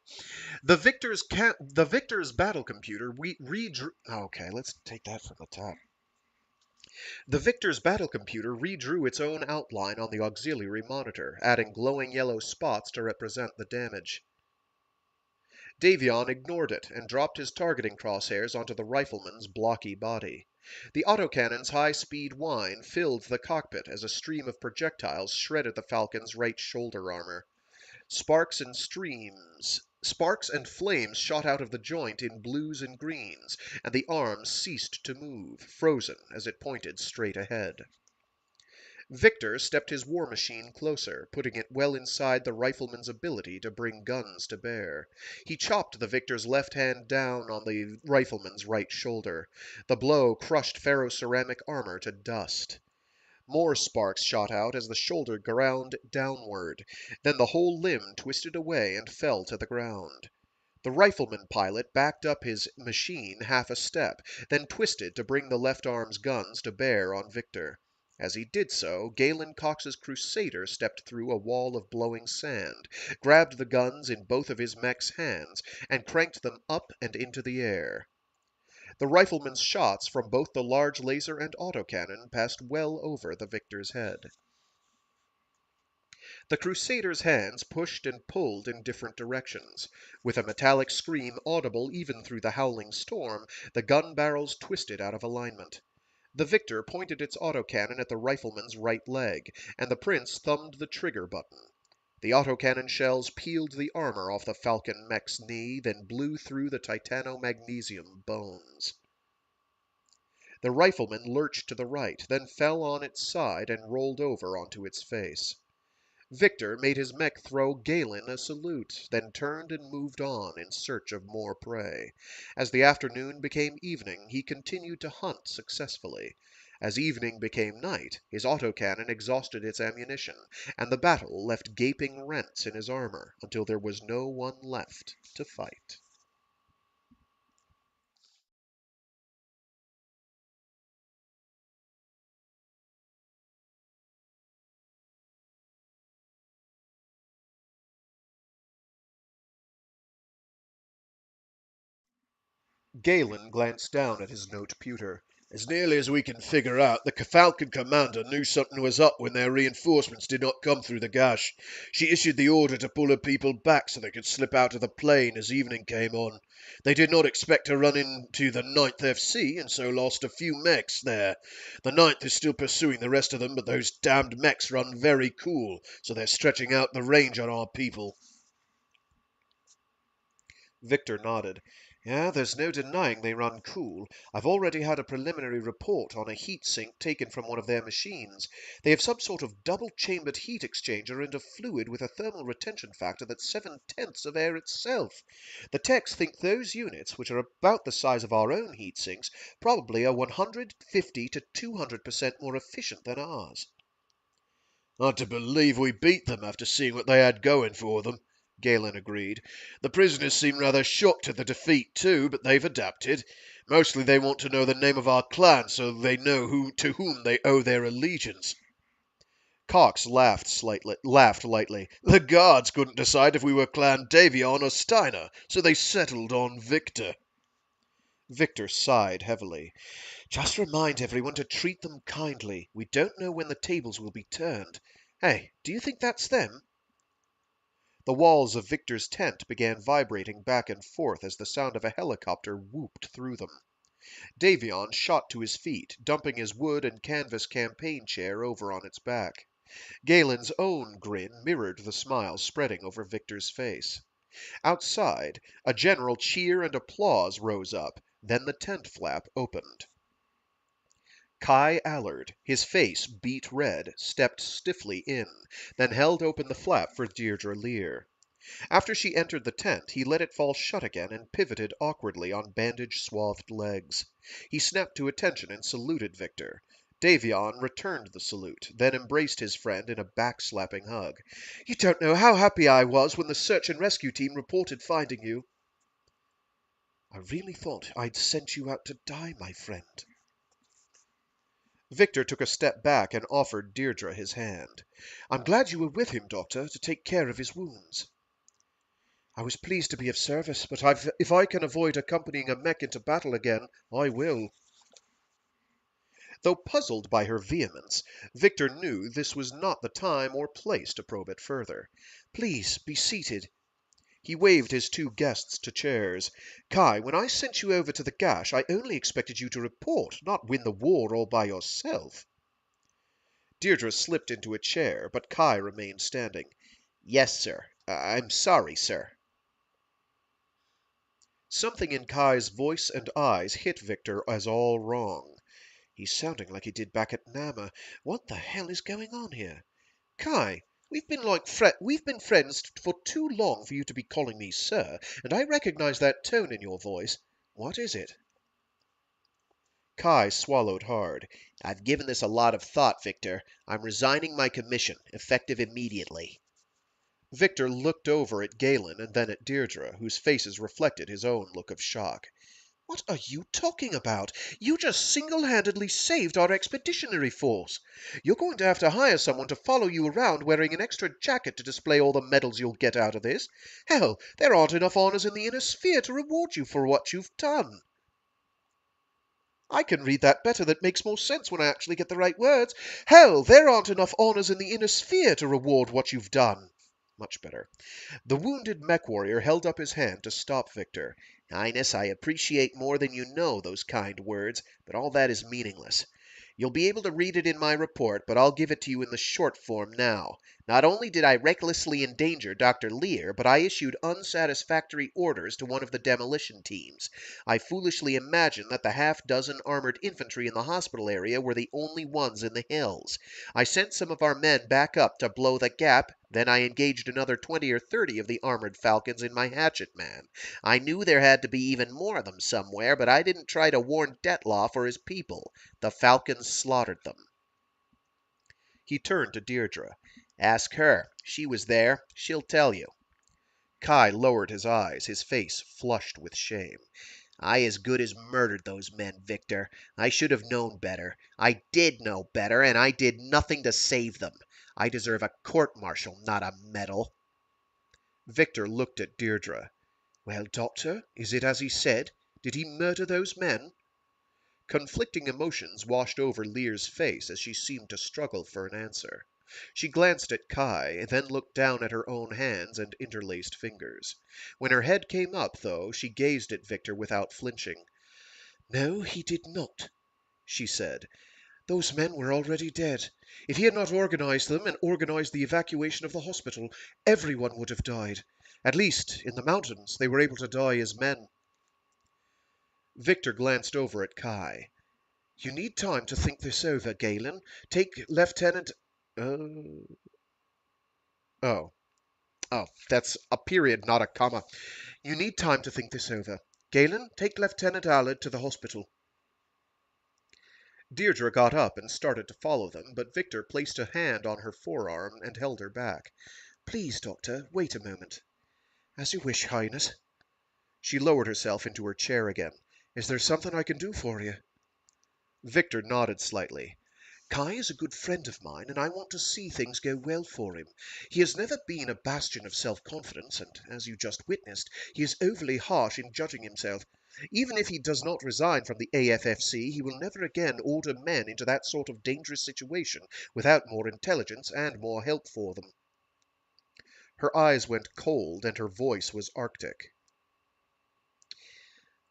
The Victor's battle computer redrew. Okay, let's take that from the top. The Victor's battle computer redrew its own outline on the auxiliary monitor, adding glowing yellow spots to represent the damage. Davion ignored it and dropped his targeting crosshairs onto the rifleman's blocky body. The autocannon's high-speed whine filled the cockpit as a stream of projectiles shredded the Falcon's right shoulder armor. Sparks and flames shot out of the joint in blues and greens, and the arm ceased to move, frozen as it pointed straight ahead. Victor stepped his war machine closer, putting it well inside the rifleman's ability to bring guns to bear. He chopped the Victor's left hand down on the rifleman's right shoulder. The blow crushed ferroceramic armor to dust. More sparks shot out as the shoulder ground downward. Then the whole limb twisted away and fell to the ground. The rifleman pilot backed up his machine half a step, then twisted to bring the left arm's guns to bear on Victor. As he did so, Galen Cox's Crusader stepped through a wall of blowing sand, grabbed the guns in both of his mech's hands, and cranked them up and into the air. The rifleman's shots from both the large laser and autocannon passed well over the Victor's head. The Crusader's hands pushed and pulled in different directions. With a metallic scream audible even through the howling storm, the gun barrels twisted out of alignment. The Victor pointed its autocannon at the rifleman's right leg, and the Prince thumbed the trigger button. The autocannon shells peeled the armor off the Falcon mech's knee, then blew through the titano-magnesium bones. The rifleman lurched to the right, then fell on its side and rolled over onto its face. Victor made his mech throw Galen a salute, then turned and moved on in search of more prey. As the afternoon became evening, he continued to hunt successfully. As evening became night, his autocannon exhausted its ammunition, and the battle left gaping rents in his armor until there was no one left to fight. Galen glanced down at his note-pewter. As nearly as we can figure out, the Falcon commander knew something was up when their reinforcements did not come through the gash. She issued the order to pull her people back so they could slip out of the plain as evening came on. They did not expect to run into the 9th FC and so lost a few mechs there. The 9th is still pursuing the rest of them, but those damned mechs run very cool, so they're stretching out the range on our people. Victor nodded. Yeah, there's no denying they run cool. I've already had a preliminary report on a heat sink taken from one of their machines. They have some sort of double-chambered heat exchanger and a fluid with a thermal retention factor that's 7/10 of air itself. The techs think those units, which are about the size of our own heat sinks, probably are 150 to 200% more efficient than ours. Hard to believe we beat them after seeing what they had going for them, Galen agreed. The prisoners seem rather shocked at the defeat too, but they've adapted. Mostly they want to know the name of our clan so they know to whom they owe their allegiance. Cox laughed lightly. The guards couldn't decide if we were Clan Davion or Steiner, so they settled on Victor. Victor sighed heavily. Just remind everyone to treat them kindly. We don't know when the tables will be turned. Hey, do you think that's them? The walls of Victor's tent began vibrating back and forth as the sound of a helicopter whooped through them. Davion shot to his feet, dumping his wood and canvas campaign chair over on its back. Galen's own grin mirrored the smile spreading over Victor's face. Outside, a general cheer and applause rose up, then the tent flap opened. Kai Allard, his face beet red, stepped stiffly in, then held open the flap for Deirdre Lear. After she entered the tent, he let it fall shut again and pivoted awkwardly on bandage-swathed legs. He snapped to attention and saluted Victor. Davion returned the salute, then embraced his friend in a back-slapping hug. "You don't know how happy I was when the search and rescue team reported finding you." "I really thought I'd sent you out to die, my friend." Victor took a step back and offered Deirdre his hand. "I'm glad you were with him, Doctor, to take care of his wounds." "I was pleased to be of service, but if I can avoid accompanying a mech into battle again, I will." Though puzzled by her vehemence, Victor knew this was not the time or place to probe it further. "Please be seated." He waved his two guests to chairs. "Kai, when I sent you over to the gash, I only expected you to report, not win the war all by yourself." Deirdre slipped into a chair, but Kai remained standing. "Yes, sir. I'm sorry, sir." Something in Kai's voice and eyes hit Victor as all wrong. He's sounding like he did back at Nama. What the hell is going on here? "Kai, we've been friends for too long for you to be calling me sir, and I recognize that tone in your voice. What is it?" Kai swallowed hard. "I've given this a lot of thought, Victor. I'm resigning my commission, effective immediately." Victor looked over at Galen and then at Deirdre, whose faces reflected his own look of shock. "What are you talking about? You just single-handedly saved our expeditionary force. You're going to have to hire someone to follow you around wearing an extra jacket to display all the medals you'll get out of this. Hell, there aren't enough honors in the inner sphere to reward you for what you've done." I can read that better. That makes more sense when I actually get the right words. "Hell, there aren't enough honors in the inner sphere to reward what you've done." Much better. The wounded mech warrior held up his hand to stop Victor. "Highness, I appreciate more than you know those kind words, but all that is meaningless. You'll be able to read it in my report, but I'll give it to you in the short form now. Not only did I recklessly endanger Dr. Lear, but I issued unsatisfactory orders to one of the demolition teams. I foolishly imagined that the half-dozen armored infantry in the hospital area were the only ones in the hills. I sent some of our men back up to blow the gap, then I engaged another 20 or 30 of the armored falcons in my hatchet man. I knew there had to be even more of them somewhere, but I didn't try to warn Detloff or his people. The falcons slaughtered them." He turned to Deirdre. "Ask her. She was there. She'll tell you." Kai lowered his eyes, his face flushed with shame. "I as good as murdered those men, Victor. I should have known better. I did know better, and I did nothing to save them. I deserve a court-martial, not a medal." Victor looked at Deirdre. "Well, Doctor, is it as he said? Did he murder those men?" Conflicting emotions washed over Lear's face as she seemed to struggle for an answer. She glanced at Kai, then looked down at her own hands and interlaced fingers. When her head came up, though, she gazed at Victor without flinching. "No, he did not," she said. "Those men were already dead. If he had not organized them and organized the evacuation of the hospital, everyone would have died. At least, in the mountains, they were able to die as men." Victor glanced over at Kai. "You need time to think this over, Galen. Take Lieutenant... Oh, oh, that's a period, not a comma. You need time to think this over. Galen, take Lieutenant Allard to the hospital." Deirdre got up and started to follow them, but Victor placed a hand on her forearm and held her back. "Please, Doctor, wait a moment." "As you wish, Highness." She lowered herself into her chair again. "Is there something I can do for you?" Victor nodded slightly. "Kai is a good friend of mine, and I want to see things go well for him. He has never been a bastion of self-confidence, and, as you just witnessed, he is overly harsh in judging himself. Even if he does not resign from the AFFC, he will never again order men into that sort of dangerous situation without more intelligence and more help for them." Her eyes went cold, and her voice was arctic.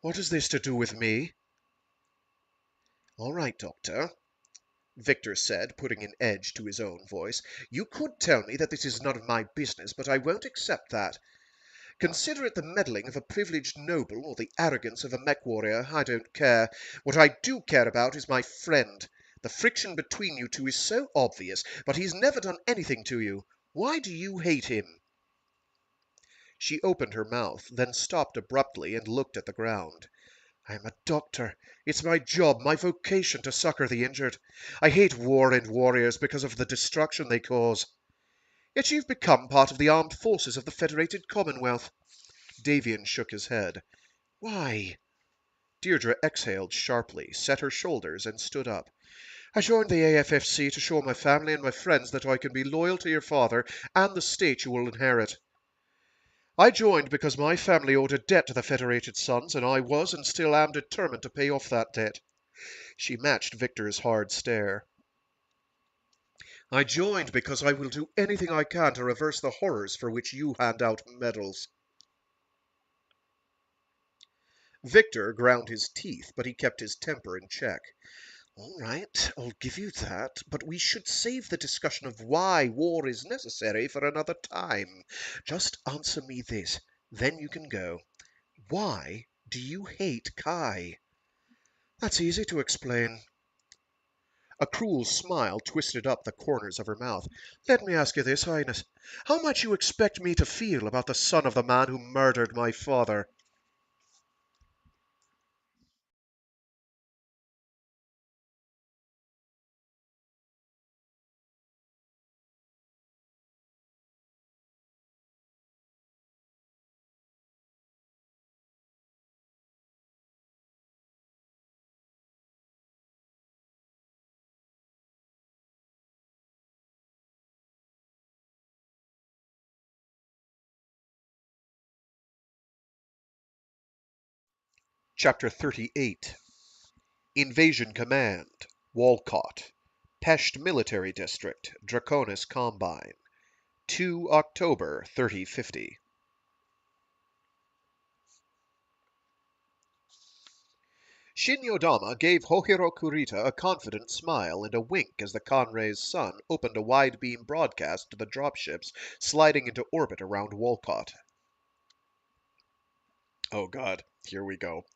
"What has this to do with me?" "All right, Doctor." Victor said, putting an edge to his own voice. You could tell me that this is none of my business, but I won't accept that. Consider it the meddling of a privileged noble or the arrogance of a mech warrior, I don't care. What I do care about is my friend. The friction between you two is so obvious, but he's never done anything to you. Why do you hate him? She opened her mouth, then stopped abruptly and looked at the ground. I am a doctor. It's my job, my vocation, to succor the injured. I hate war and warriors because of the destruction they cause. Yet you've become part of the armed forces of the Federated Commonwealth. Davian shook his head. Why? Deirdre exhaled sharply, set her shoulders, and stood up. I joined the AFFC to show my family and my friends that I can be loyal to your father and the state you will inherit. I joined because my family owed a debt to the Federated Sons, and I was and still am determined to pay off that debt. She matched Victor's hard stare. I joined because I will do anything I can to reverse the horrors for which you hand out medals. Victor ground his teeth, but he kept his temper in check. All right, I'll give you that, but we should save the discussion of why war is necessary for another time. Just answer me this, then you can go. Why do you hate Kai? That's easy to explain. A cruel smile twisted up the corners of her mouth. Let me ask you this, Highness. How might you expect me to feel about the son of the man who murdered my father? Chapter 38 Invasion Command Walcott Pesht Military District Draconis Combine 2 October 3050 Shin Yodama gave Hohiro Kurita a confident smile and a wink as the Conray's son opened a wide-beam broadcast to the dropships sliding into orbit around Walcott. Oh god, here we go.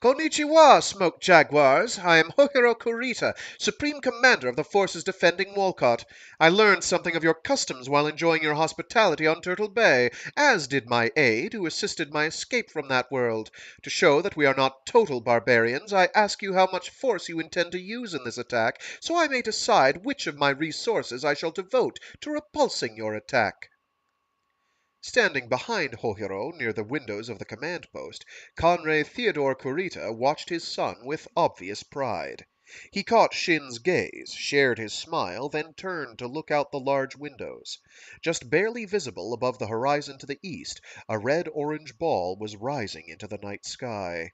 Konnichiwa, Smoke Jaguars. I am Hohiro Kurita, Supreme Commander of the forces defending Walcott. I learned something of your customs while enjoying your hospitality on Turtle Bay, as did my aide, who assisted my escape from that world. To show that we are not total barbarians, I ask you how much force you intend to use in this attack, so I may decide which of my resources I shall devote to repulsing your attack. Standing behind Hohiro, near the windows of the command post, Conrad Theodore Kurita watched his son with obvious pride. He caught Shin's gaze, shared his smile, then turned to look out the large windows. Just barely visible above the horizon to the east, a red-orange ball was rising into the night sky.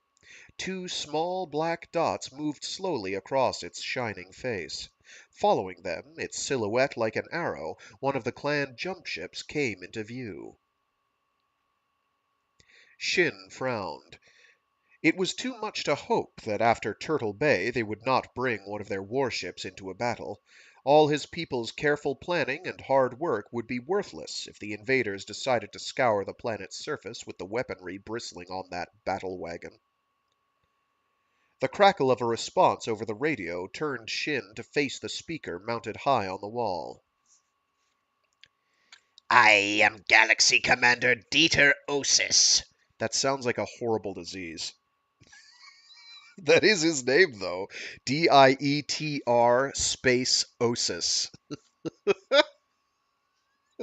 Two small black dots moved slowly across its shining face. Following them, its silhouette like an arrow, one of the clan jump ships came into view. Shin frowned. It was too much to hope that after Turtle Bay they would not bring one of their warships into a battle. All his people's careful planning and hard work would be worthless if the invaders decided to scour the planet's surface with the weaponry bristling on that battle wagon. The crackle of a response over the radio turned Shin to face the speaker mounted high on the wall. I am Galaxy Commander Dieter Osis. That sounds like a horrible disease. That is his name, though. Dieter space Osis.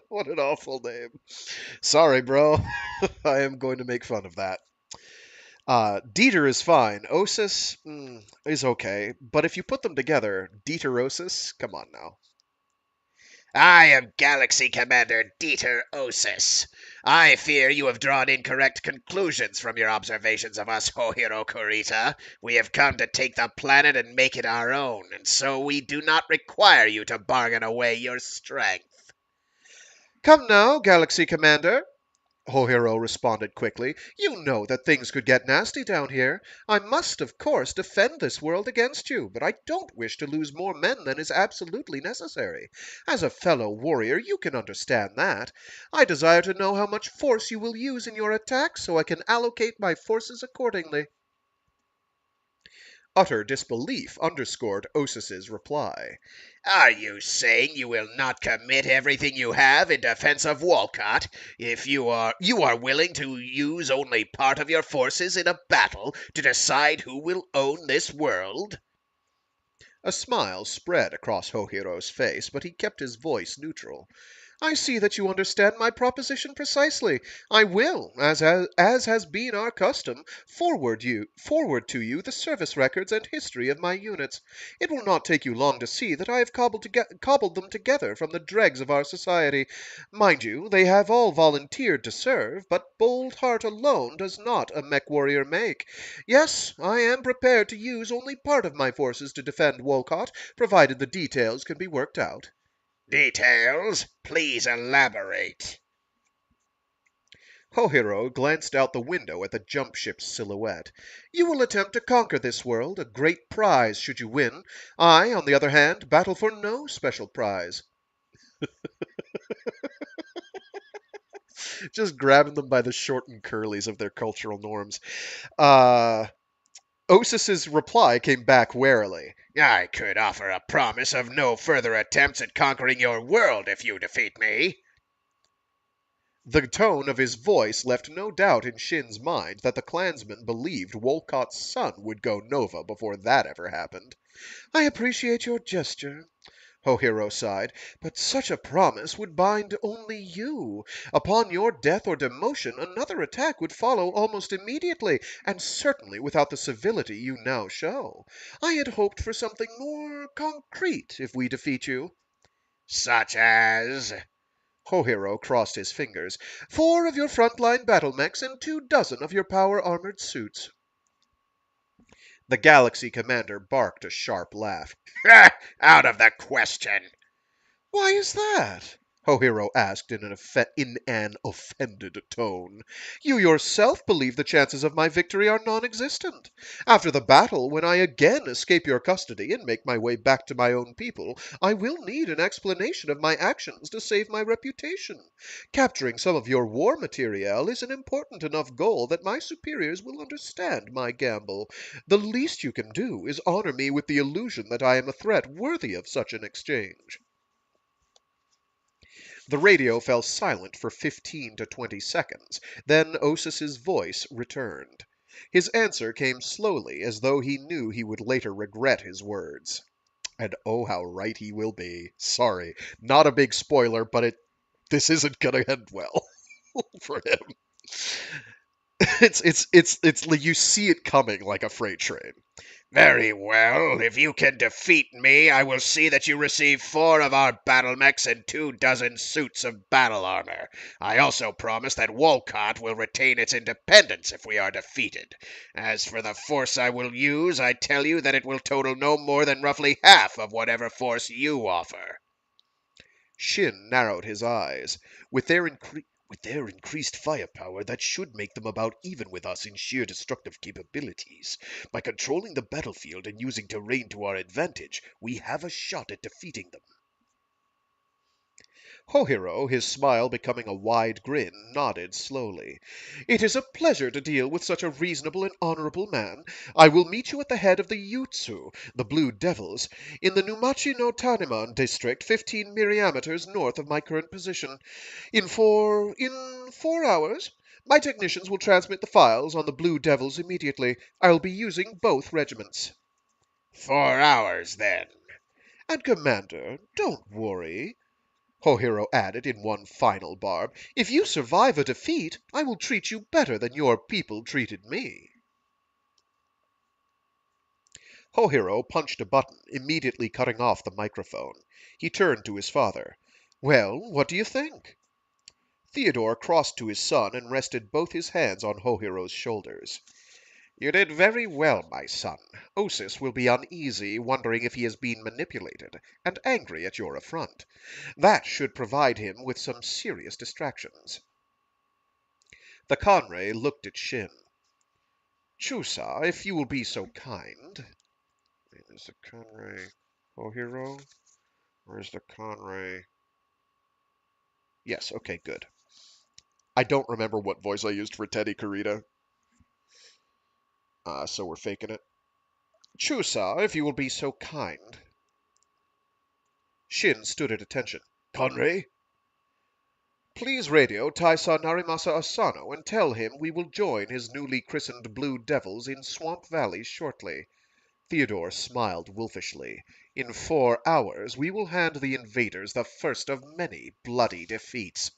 What an awful name. Sorry, bro. I am going to make fun of that. Dieter is fine. Osis is okay. But if you put them together, Dieterosis, come on now. I am Galaxy Commander Dieter Osis. I fear you have drawn incorrect conclusions from your observations of us, Hohiro Kurita. We have come to take the planet and make it our own, and so we do not require you to bargain away your strength. Come now, Galaxy Commander. Hohiro responded quickly. You know that things could get nasty down here. I must, of course, defend this world against you, but I don't wish to lose more men than is absolutely necessary. As a fellow warrior, you can understand that. I desire to know how much force you will use in your attack so I can allocate my forces accordingly. Utter disbelief underscored Osis's reply. Are you saying you will not commit everything you have in defense of Walcott if you are willing to use only part of your forces in a battle to decide who will own this world? A smile spread across Hohiro's face, but he kept his voice neutral. I see that you understand my proposition precisely. I will, as has been our custom, forward to you the service records and history of my units. It will not take you long to see that I have cobbled them together from the dregs of our society. Mind you, they have all volunteered to serve, but bold heart alone does not a mech warrior make. Yes, I am prepared to use only part of my forces to defend Wolcott, provided the details can be worked out. Details? Please elaborate. Hohiro glanced out the window at the jump ship's silhouette. You will attempt to conquer this world, a great prize should you win. I, on the other hand, battle for no special prize. Just grabbing them by the short and curlies of their cultural norms. Osis's reply came back warily. I could offer a promise of no further attempts at conquering your world if you defeat me. The tone of his voice left no doubt in Shin's mind that the clansman believed Wolcott's son would go Nova before that ever happened. I appreciate your gesture, Hohiro sighed, but such a promise would bind only you. Upon your death or demotion, another attack would follow almost immediately, and certainly without the civility you now show. I had hoped for something more concrete if we defeat you. Such as? Hohiro crossed his fingers. 4 of your frontline battle mechs and 24 of your power-armored suits. The Galaxy Commander barked a sharp laugh. Out of the question. Why is that? Hohiro asked in an offended tone. You yourself believe the chances of my victory are non-existent. After the battle, when I again escape your custody and make my way back to my own people, I will need an explanation of my actions to save my reputation. Capturing some of your war materiel is an important enough goal that my superiors will understand my gamble. The least you can do is honor me with the illusion that I am a threat worthy of such an exchange. The radio fell silent for 15 to 20 seconds. Then Osis's voice returned. His answer came slowly, as though he knew he would later regret his words. And oh, how right he will be. Sorry, not a big spoiler, but this isn't gonna end well for him. It's you see it coming like a freight train. Very well. If you can defeat me, I will see that you receive 4 of our battle mechs and 24 suits of battle armor. I also promise that Wolcott will retain its independence if we are defeated. As for the force I will use, I tell you that it will total no more than roughly half of whatever force you offer. Shin narrowed his eyes. With their increased firepower, that should make them about even with us in sheer destructive capabilities. By controlling the battlefield and using terrain to our advantage, we have a shot at defeating them. Hohiro, his smile becoming a wide grin, nodded slowly. It is a pleasure to deal with such a reasonable and honorable man. I will meet you at the head of the Yutsu, the Blue Devils, in the Numachi no Tanemon district, 15 myriameters north of my current position. In 4 hours, my technicians will transmit the files on the Blue Devils immediately. I'll be using both regiments. 4 hours, then. And, Commander, don't worry, Hohiro added in one final barb. If you survive a defeat, I will treat you better than your people treated me. Hohiro punched a button, immediately cutting off the microphone. He turned to his father. Well, what do you think? Theodore crossed to his son and rested both his hands on Hohiro's shoulders. You did very well, my son. Osis will be uneasy, wondering if he has been manipulated, and angry at your affront. That should provide him with some serious distractions. The Conray looked at Shin. Chusa, if you will be so kind. Wait, is the Conray Ohiro? Or is the Conray... Yes, okay, good. I don't remember what voice I used for Teddy Kurita. So we're faking it. Chusa, if you will be so kind. Shin stood at attention. Conray? Please radio Taisa Narimasa Asano and tell him we will join his newly christened Blue Devils in Swamp Valley shortly. Theodore smiled wolfishly. In 4 hours we will hand the invaders the first of many bloody defeats.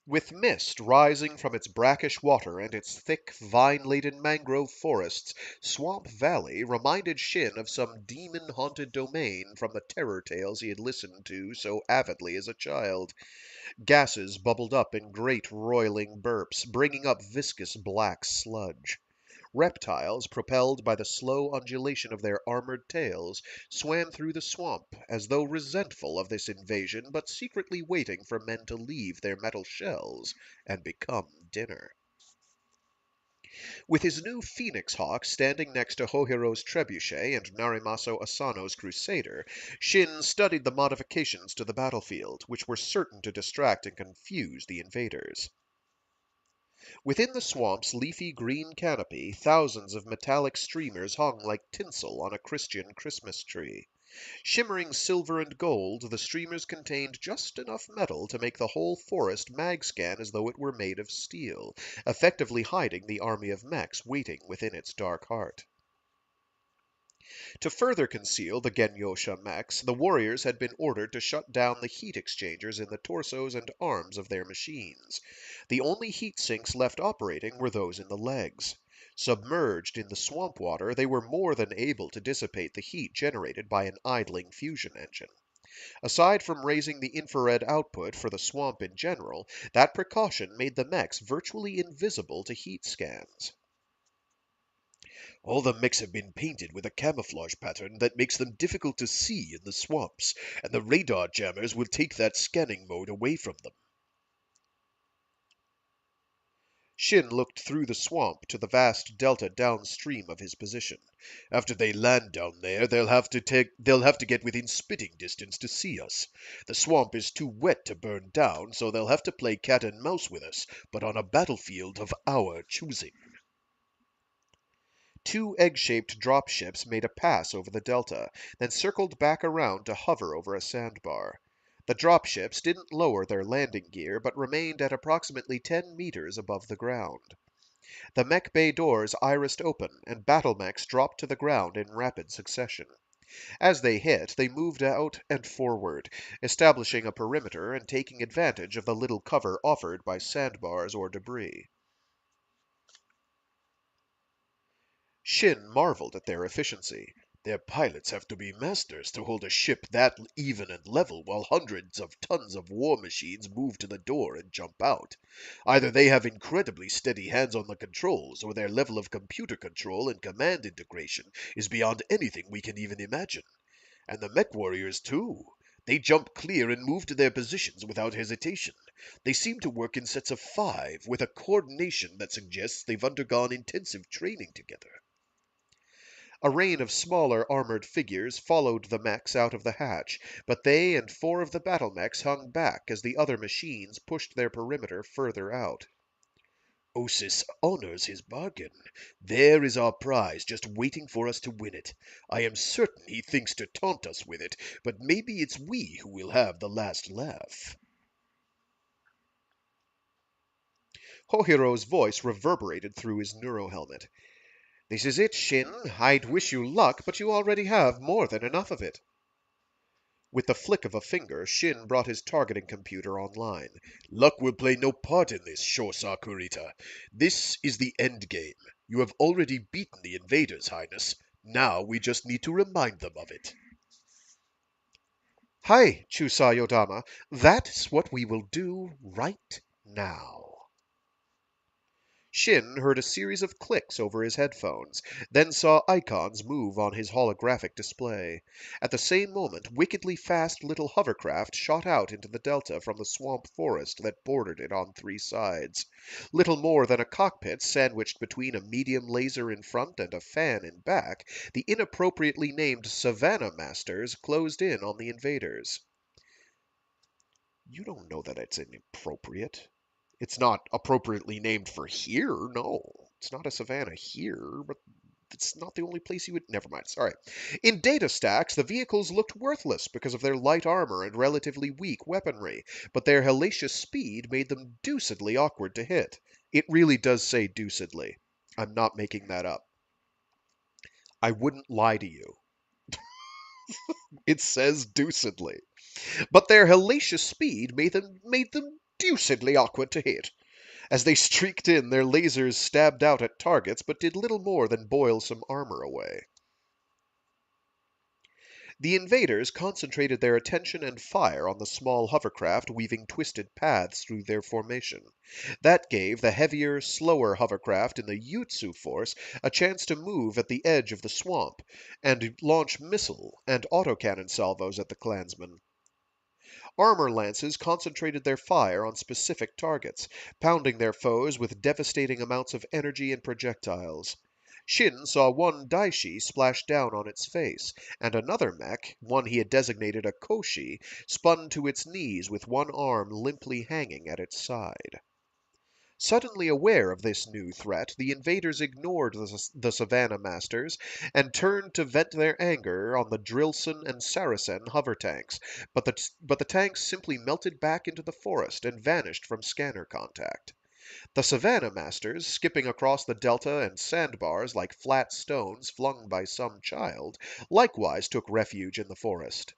With mist rising from its brackish water and its thick, vine-laden mangrove forests, Swamp Valley reminded Shin of some demon-haunted domain from the terror tales he had listened to so avidly as a child. Gases bubbled up in great roiling burps, bringing up viscous black sludge. Reptiles, propelled by the slow undulation of their armored tails, swam through the swamp as though resentful of this invasion but secretly waiting for men to leave their metal shells and become dinner. With his new Phoenix Hawk standing next to Hohiro's Trebuchet and Narimaso Asano's Crusader, Shin studied the modifications to the battlefield, which were certain to distract and confuse the invaders. Within the swamp's leafy green canopy, thousands of metallic streamers hung like tinsel on a Christian Christmas tree. Shimmering silver and gold, the streamers contained just enough metal to make the whole forest mag-scan as though it were made of steel, effectively hiding the army of mechs waiting within its dark heart. To further conceal the Genyosha mechs, the warriors had been ordered to shut down the heat exchangers in the torsos and arms of their machines. The only heat sinks left operating were those in the legs. Submerged in the swamp water, they were more than able to dissipate the heat generated by an idling fusion engine. Aside from raising the infrared output for the swamp in general, that precaution made the mechs virtually invisible to heat scans. All the mechs have been painted with a camouflage pattern that makes them difficult to see in the swamps, and the radar jammers will take that scanning mode away from them. Shin looked through the swamp to the vast delta downstream of his position. After they land down there, they'll have to get within spitting distance to see us. The swamp is too wet to burn down, so they'll have to play cat and mouse with us, but on a battlefield of our choosing. 2 egg-shaped dropships made a pass over the delta, then circled back around to hover over a sandbar. The dropships didn't lower their landing gear, but remained at approximately 10 meters above the ground. The mech bay doors irised open, and battle mechs dropped to the ground in rapid succession. As they hit, they moved out and forward, establishing a perimeter and taking advantage of the little cover offered by sandbars or debris. Shin marveled at their efficiency. Their pilots have to be masters to hold a ship that even and level while hundreds of tons of war machines move to the door and jump out. Either they have incredibly steady hands on the controls, or their level of computer control and command integration is beyond anything we can even imagine. And the mech warriors, too. They jump clear and move to their positions without hesitation. They seem to work in sets of 5, with a coordination that suggests they've undergone intensive training together. A rain of smaller armored figures followed the mechs out of the hatch, but they and 4 of the battle mechs hung back as the other machines pushed their perimeter further out. Osis honors his bargain. There is our prize, just waiting for us to win it. I am certain he thinks to taunt us with it, but maybe it's we who will have the last laugh. Hohiro's voice reverberated through his neurohelmet. This is it, Shin. I'd wish you luck, but you already have more than enough of it. With the flick of a finger, Shin brought his targeting computer online. Luck will play no part in this, Shosa Kurita. This is the end game. You have already beaten the invaders, Highness. Now we just need to remind them of it. Hi, Chusa Yodama. That's what we will do right now. Shin heard a series of clicks over his headphones, then saw icons move on his holographic display. At the same moment, wickedly fast little hovercraft shot out into the delta from the swamp forest that bordered it on three sides. Little more than a cockpit sandwiched between a medium laser in front and a fan in back, the inappropriately named Savannah Masters closed in on the invaders. You don't know that it's inappropriate. It's not appropriately named for here, no. It's not a savannah here, but it's not the only place you would. Never mind, sorry. In data stacks, the vehicles looked worthless because of their light armor and relatively weak weaponry, but their hellacious speed made them deucedly awkward to hit. It really does say deucedly. I'm not making that up. I wouldn't lie to you. It says deucedly. But their hellacious speed made them deucedly awkward to hit. As they streaked in, their lasers stabbed out at targets, but did little more than boil some armor away. The invaders concentrated their attention and fire on the small hovercraft weaving twisted paths through their formation. That gave the heavier, slower hovercraft in the Yutsu force a chance to move at the edge of the swamp and launch missile and autocannon salvos at the clansmen. Armor lances concentrated their fire on specific targets, pounding their foes with devastating amounts of energy and projectiles. Shin saw one Daishi splash down on its face, and another mech, one he had designated a Koshi, spun to its knees with one arm limply hanging at its side. Suddenly aware of this new threat, the invaders ignored the Savannah Masters and turned to vent their anger on the Drillson and Saracen hover tanks, but the tanks simply melted back into the forest and vanished from scanner contact. The Savannah Masters, skipping across the delta and sandbars like flat stones flung by some child, likewise took refuge in the forest.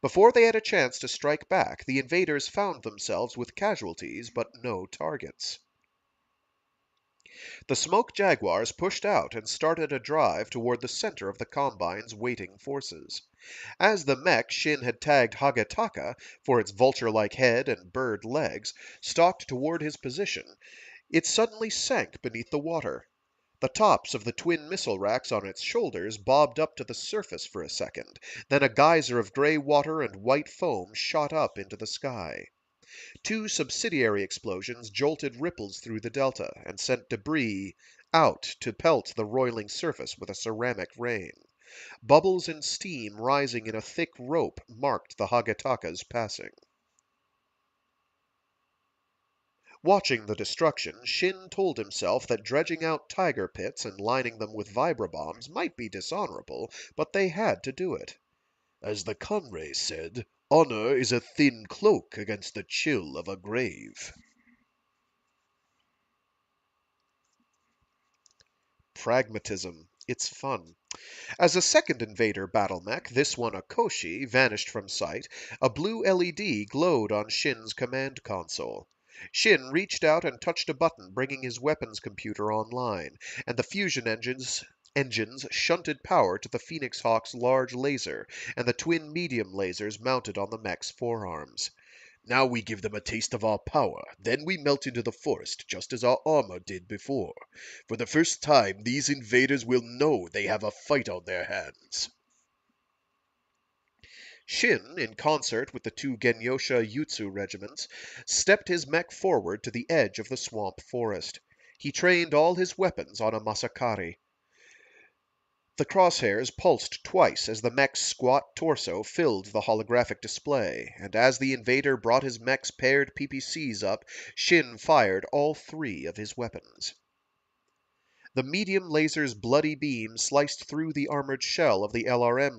Before they had a chance to strike back, the invaders found themselves with casualties but no targets. The smoke jaguars pushed out and started a drive toward the center of the Combine's waiting forces. As the mech Shin had tagged Hagetaka for its vulture-like head and bird legs stalked toward his position, it suddenly sank beneath the water. The tops of the twin missile racks on its shoulders bobbed up to the surface for a second, then a geyser of gray water and white foam shot up into the sky. Two subsidiary explosions jolted ripples through the delta and sent debris out to pelt the roiling surface with a ceramic rain. Bubbles and steam rising in a thick rope marked the Hagetaka's passing. Watching the destruction, Shin told himself that dredging out tiger pits and lining them with vibrabombs might be dishonorable, but they had to do it. As the Conray said, honor is a thin cloak against the chill of a grave. Pragmatism. It's fun. As a second invader battle mech, this one a Koshi, vanished from sight, a blue LED glowed on Shin's command console. Shin reached out and touched a button, bringing his weapons computer online, and the fusion engines shunted power to the Phoenix Hawk's large laser and the twin medium lasers mounted on the mech's forearms. Now we give them a taste of our power, then we melt into the forest just as our armor did before. For the first time, these invaders will know they have a fight on their hands. Shin, in concert with the two Genyosha Yutsu regiments, stepped his mech forward to the edge of the swamp forest. He trained all his weapons on a Masakari. The crosshairs pulsed twice as the mech's squat torso filled the holographic display, and as the invader brought his mech's paired PPCs up, Shin fired all three of his weapons. The medium laser's bloody beam sliced through the armored shell of the LRM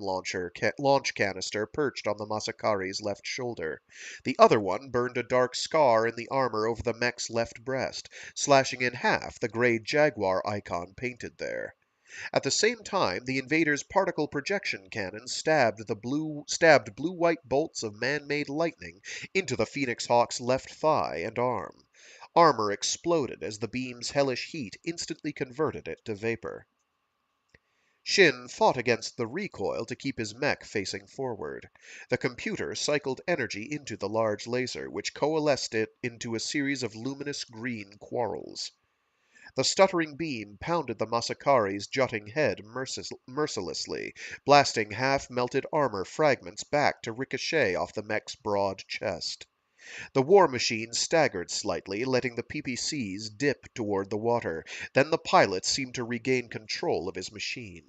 launch canister perched on the Masakari's left shoulder. The other one burned a dark scar in the armor over the mech's left breast, slashing in half the gray Jaguar icon painted there. At the same time, the invader's particle projection cannon stabbed blue-white bolts of man-made lightning into the Phoenix Hawk's left thigh and arm. Armor exploded as the beam's hellish heat instantly converted it to vapor. Shin fought against the recoil to keep his mech facing forward. The computer cycled energy into the large laser, which coalesced it into a series of luminous green quarrels. The stuttering beam pounded the Masakari's jutting head mercilessly, blasting half-melted armor fragments back to ricochet off the mech's broad chest. The war machine staggered slightly, letting the PPCs dip toward the water. Then the pilot seemed to regain control of his machine.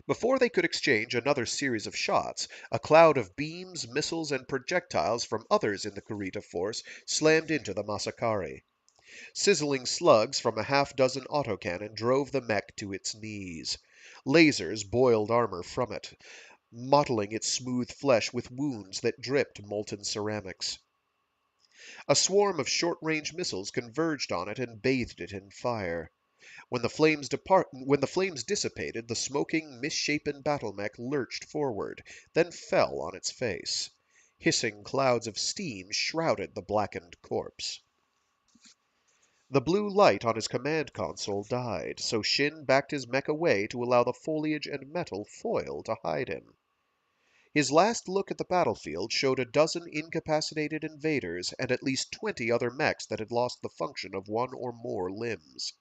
Before they could exchange another series of shots, a cloud of beams, missiles, and projectiles from others in the Kurita force slammed into the Masakari. Sizzling slugs from a half-dozen autocannon drove the mech to its knees. Lasers boiled armor from it, mottling its smooth flesh with wounds that dripped molten ceramics. A swarm of short-range missiles converged on it and bathed it in fire. When the flames dissipated, the smoking, misshapen battle mech lurched forward, then fell on its face. Hissing clouds of steam shrouded the blackened corpse. The blue light on his command console died, so Shin backed his mech away to allow the foliage and metal foil to hide him. His last look at the battlefield showed a dozen incapacitated invaders and at least 20 other mechs that had lost the function of one or more limbs.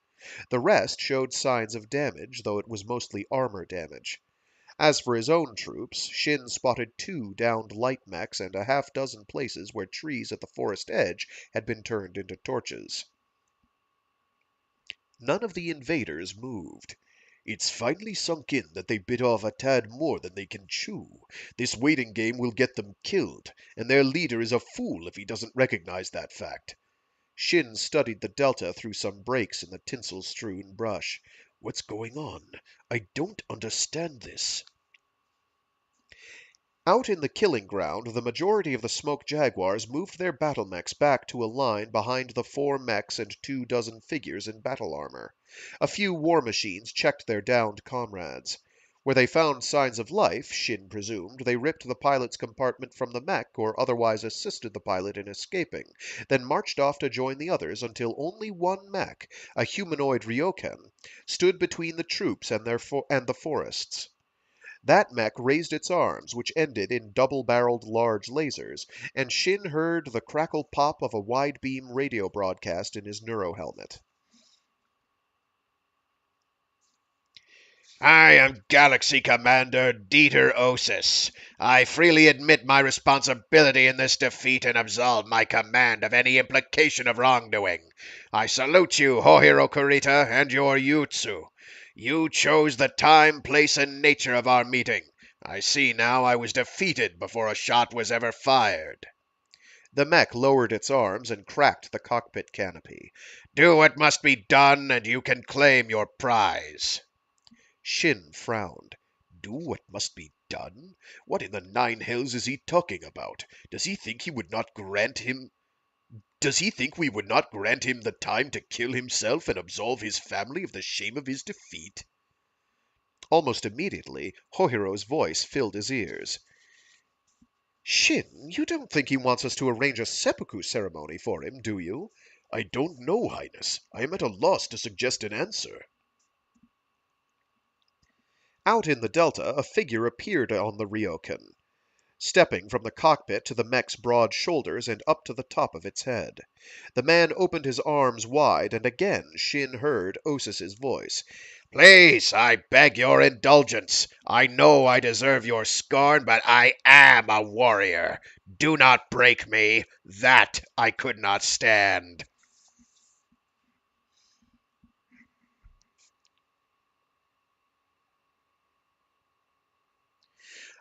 The rest showed signs of damage, though it was mostly armor damage. As for his own troops, Shin spotted 2 downed light mechs and a half-dozen places where trees at the forest edge had been turned into torches. None of the invaders moved. It's finally sunk in that they bit off a tad more than they can chew. This waiting game will get them killed, and their leader is a fool if he doesn't recognize that fact. Shin studied the delta through some breaks in the tinsel-strewn brush. What's going on? I don't understand this. Out in the killing ground, the majority of the Smoke Jaguars moved their battle mechs back to a line behind the 4 mechs and 24 figures in battle armor. A few war machines checked their downed comrades. Where they found signs of life, Shin presumed, they ripped the pilot's compartment from the mech or otherwise assisted the pilot in escaping, then marched off to join the others until only one mech, a humanoid ryokan, stood between the troops and the forests. That mech raised its arms, which ended in double-barreled large lasers, and Shin heard the crackle pop of a wide-beam radio broadcast in his neurohelmet. I am Galaxy Commander Dieter Osis. I freely admit my responsibility in this defeat and absolve my command of any implication of wrongdoing. I salute you, Hohiro Kurita, and your Yutsu. You chose the time, place, and nature of our meeting. I see now I was defeated before a shot was ever fired. The mech lowered its arms and cracked the cockpit canopy. Do what must be done, and you can claim your prize. Shin frowned. Do what must be done? What in the 9 hells is he talking about? Does he think we would not grant him the time to kill himself and absolve his family of the shame of his defeat? Almost immediately, Hohiro's voice filled his ears. Shin, you don't think he wants us to arrange a seppuku ceremony for him, do you? I don't know, Highness. I am at a loss to suggest an answer. Out in the delta, a figure appeared on the ryokan, stepping from the cockpit to the mech's broad shoulders and up to the top of its head. The man opened his arms wide, and again Shin heard Osis's voice. Please, I beg your indulgence. I know I deserve your scorn, but I am a warrior. Do not break me. That I could not stand.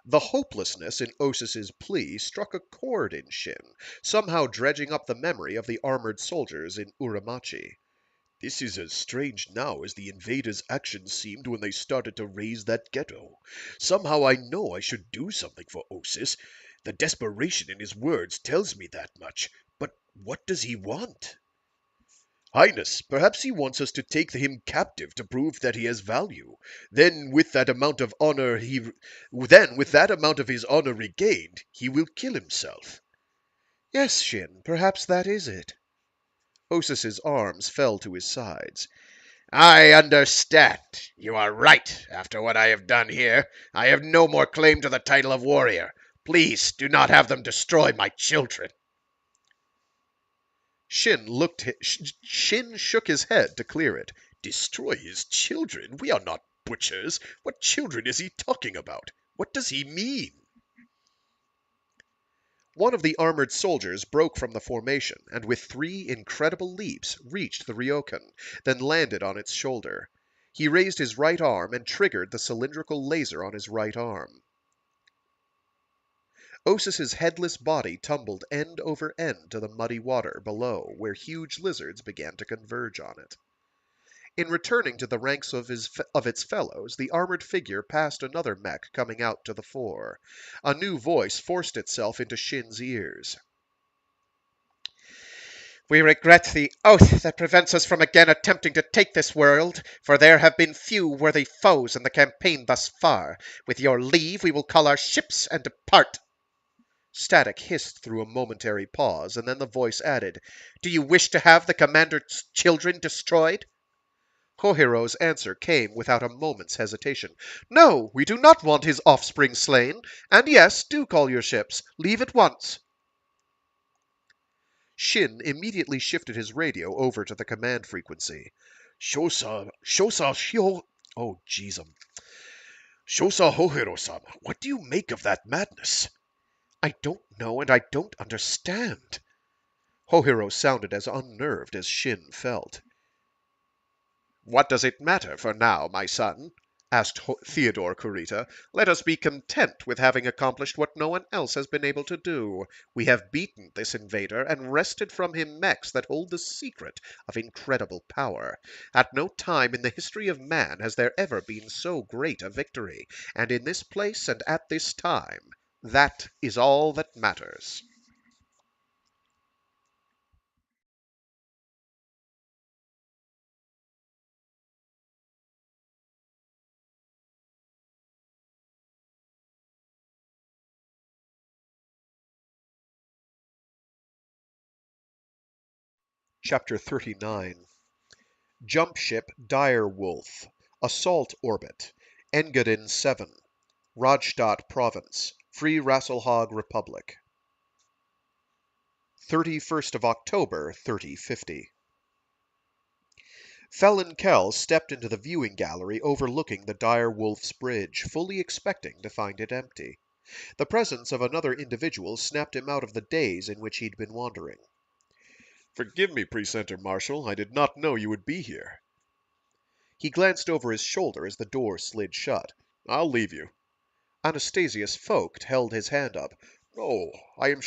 The hopelessness in Osis's plea struck a chord in Shin, somehow dredging up the memory of the armored soldiers in Uramachi. This is as strange now as the invaders' actions seemed when they started to raise that ghetto. Somehow I know I should do something for Osis. The desperation in his words tells me that much. But what does he want? Highness, perhaps he wants us to take him captive to prove that he has value. Then, with that amount of his honor regained, he will kill himself. Yes, Shin, perhaps that is it. Osis's arms fell to his sides. I understand. You are right. After what I have done here, I have no more claim to the title of warrior. Please do not have them destroy my children. Shin shook his head to clear it. Destroy his children? We are not butchers. What children is he talking about? What does he mean? One of the armored soldiers broke from the formation, and with 3 incredible leaps reached the Ryokan, then landed on its shoulder. He raised his right arm and triggered the cylindrical laser on his right arm. Osis's headless body tumbled end over end to the muddy water below, where huge lizards began to converge on it. In returning to the ranks of its fellows, the armored figure passed another mech coming out to the fore. A new voice forced itself into Shin's ears. We regret the oath that prevents us from again attempting to take this world, for there have been few worthy foes in the campaign thus far. With your leave, we will call our ships and depart. Static hissed through a momentary pause, and then the voice added, Do you wish to have the commander's children destroyed? Kohiro's answer came without a moment's hesitation. No, we do not want his offspring slain. And yes, do call your ships. Leave at once. Shin immediately shifted his radio over to the command frequency. Shosa Shio... Oh, jeez. Shosa Hohiro-sama, what do you make of that madness? I don't know, and I don't understand. Hohiro sounded as unnerved as Shin felt. What does it matter for now, my son? Asked Theodore Kurita. Let us be content with having accomplished what no one else has been able to do. We have beaten this invader and wrested from him mechs that hold the secret of incredible power. At no time in the history of man has there ever been so great a victory, and in this place and at this time, that is all that matters. Chapter 39 Jump Ship Dire Wolf Assault Orbit Engadin 7 Radstadt Province Free Rasselhag Republic 31st of October 3050 Felon Kell stepped into the viewing gallery overlooking the Dire Wolf's bridge, fully expecting to find it empty. The presence of another individual snapped him out of the daze in which he'd been wandering. Forgive me, Precentor Marshal. I did not know you would be here. He glanced over his shoulder as the door slid shut. I'll leave you. Anastasius Vogt held his hand up. No, I am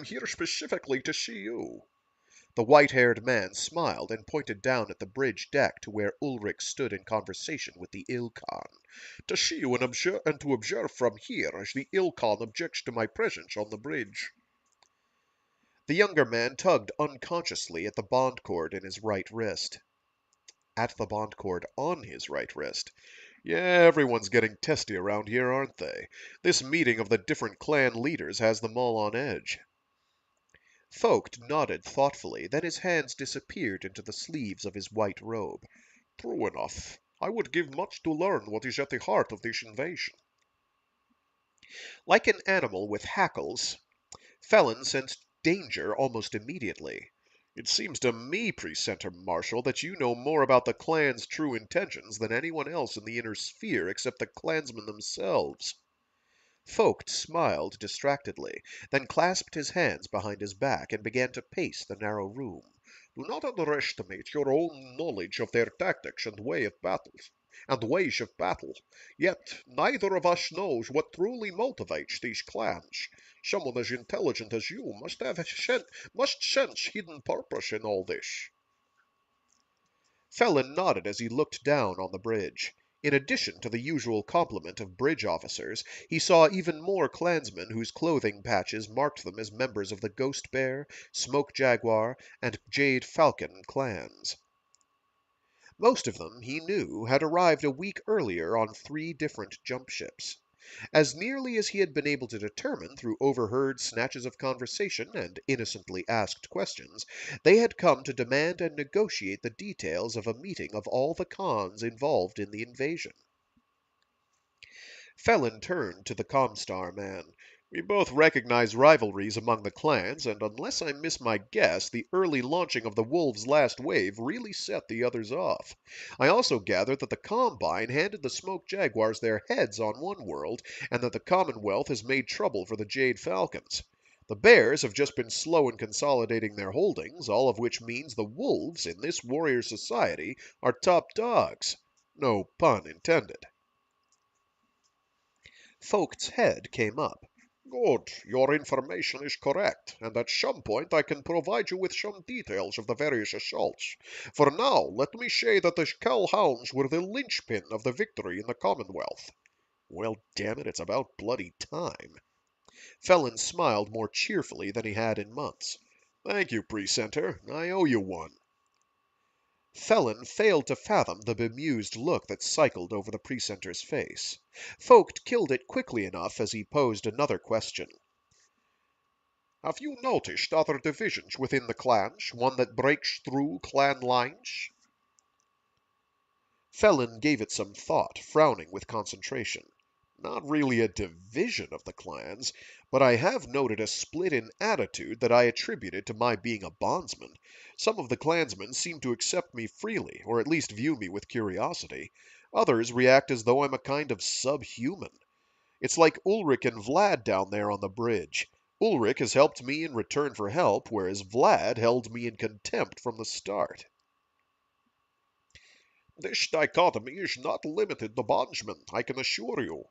here specifically to see you. The white-haired man smiled and pointed down at the bridge deck to where Ulrich stood in conversation with the Ilkhan. To see you and to observe from here as the Ilkhan objects to my presence on the bridge. The younger man tugged unconsciously at the bond cord in his right wrist. At the bond cord on his right wrist. Yeah, everyone's getting testy around here, aren't they? This meeting of the different clan leaders has them all on edge. Vogt nodded thoughtfully, then his hands disappeared into the sleeves of his white robe. True enough. I would give much to learn what is at the heart of this invasion. Like an animal with hackles, Felon sensed danger almost immediately. It seems to me, Precentor Marshal, that you know more about the clan's true intentions than anyone else in the inner sphere except the clansmen themselves. Vogt smiled distractedly, then clasped his hands behind his back and began to pace the narrow room. Do not underestimate your own knowledge of their tactics and ways of battle. Yet neither of us knows what truly motivates these clans. Someone as intelligent as you must sense hidden purpose in all this. Felon nodded as he looked down on the bridge. In addition to the usual complement of bridge officers, he saw even more clansmen whose clothing patches marked them as members of the Ghost Bear, Smoke Jaguar, and Jade Falcon clans. Most of them, he knew, had arrived a week earlier on 3 different jump ships. As nearly as he had been able to determine through overheard snatches of conversation and innocently asked questions, they had come to demand and negotiate the details of a meeting of all the Khans involved in the invasion. Felon turned to the Comstar man. We both recognize rivalries among the clans, and unless I miss my guess, the early launching of the Wolves' last wave really set the others off. I also gather that the Combine handed the Smoke Jaguars their heads on one world, and that the Commonwealth has made trouble for the Jade Falcons. The Bears have just been slow in consolidating their holdings, all of which means the Wolves in this warrior society are top dogs. No pun intended. Folkt's head came up. Good, your information is correct, and at some point I can provide you with some details of the various assaults. For now, let me say that the Calhounds were the linchpin of the victory in the Commonwealth. Well, damn it, it's about bloody time. Felon smiled more cheerfully than he had in months. Thank you, Precentor. I owe you one. Felon failed to fathom the bemused look that cycled over the Precentor's face. Folkt killed it quickly enough as he posed another question. Have you noticed other divisions within the clans, one that breaks through clan lines? Felon gave it some thought, frowning with concentration. Not really a division of the clans, but I have noted a split in attitude that I attributed to my being a bondsman. Some of the clansmen seem to accept me freely, or at least view me with curiosity. Others react as though I'm a kind of subhuman. It's like Ulrich and Vlad down there on the bridge. Ulrich has helped me in return for help, whereas Vlad held me in contempt from the start. This dichotomy is not limited to bondsmen, I can assure you.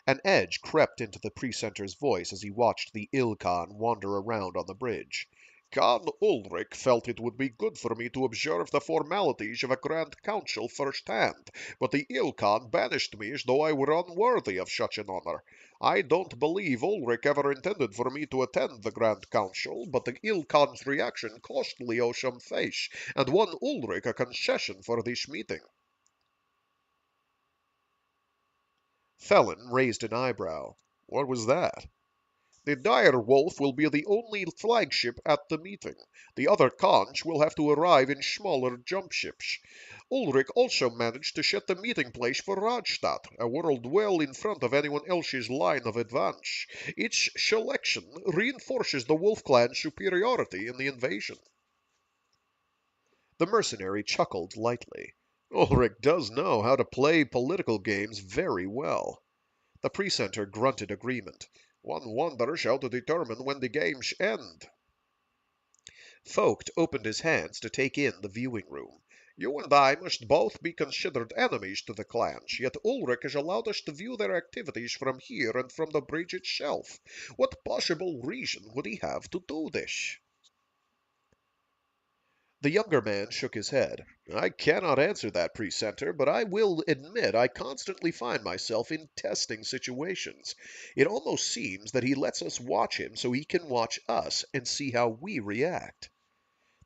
An edge crept into the Precentor's voice as he watched the Ilkhan wander around on the bridge. Khan Ulrich felt it would be good for me to observe the formalities of a Grand Council firsthand, but the Ilkhan banished me as though I were unworthy of such an honor. I don't believe Ulrich ever intended for me to attend the Grand Council, but the Ilkhan's reaction cost Leo some face, and won Ulrich a concession for this meeting. Felon raised an eyebrow. What was that? The dire wolf will be the only flagship at the meeting. The other conch will have to arrive in smaller jump ships. Ulrich also managed to set the meeting place for Radstadt, a world well in front of anyone else's line of advance. Its selection reinforces the Wolf Clan's superiority in the invasion. The mercenary chuckled lightly. Ulrich does know how to play political games very well. The Precentor grunted agreement. One wonders how to determine when the games end. Folkt opened his hands to take in the viewing room. You and I must both be considered enemies to the clans, yet Ulrich has allowed us to view their activities from here and from the bridge itself. What possible reason would he have to do this? The younger man shook his head. I cannot answer that, Precentor, but I will admit I constantly find myself in testing situations. It almost seems that he lets us watch him so he can watch us and see how we react.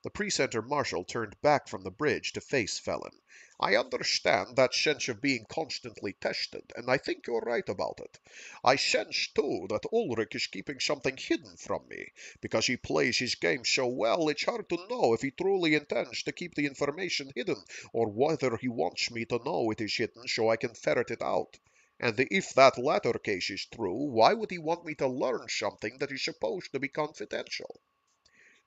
The Precentor Marshal turned back from the bridge to face Felon. I understand that sense of being constantly tested, and I think you're right about it. I sense, too, that Ulrich is keeping something hidden from me. Because he plays his game so well, it's hard to know if he truly intends to keep the information hidden, or whether he wants me to know it is hidden so I can ferret it out. And if that latter case is true, why would he want me to learn something that is supposed to be confidential?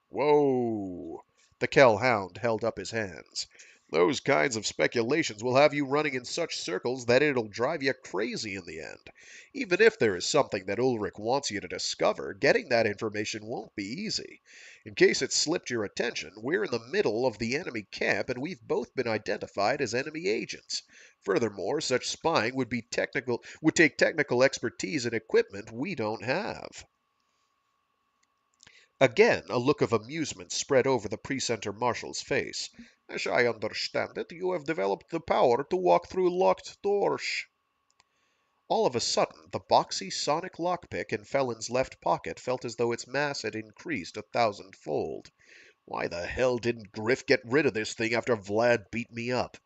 Whoa! The Calhound held up his hands. Those kinds of speculations will have you running in such circles that it'll drive you crazy in the end. Even if there is something that Ulrich wants you to discover, getting that information won't be easy. In case it slipped your attention, we're in the middle of the enemy camp and we've both been identified as enemy agents. Furthermore, such spying would take technical expertise and equipment we don't have. Again a look of amusement spread over the Precentor Marshal's face. As I understand it, you have developed the power to walk through locked doors. All of a sudden, the boxy sonic lockpick in Felon's left pocket felt as though its mass had increased 1,000-fold. Why the hell didn't Griff get rid of this thing after Vlad beat me up?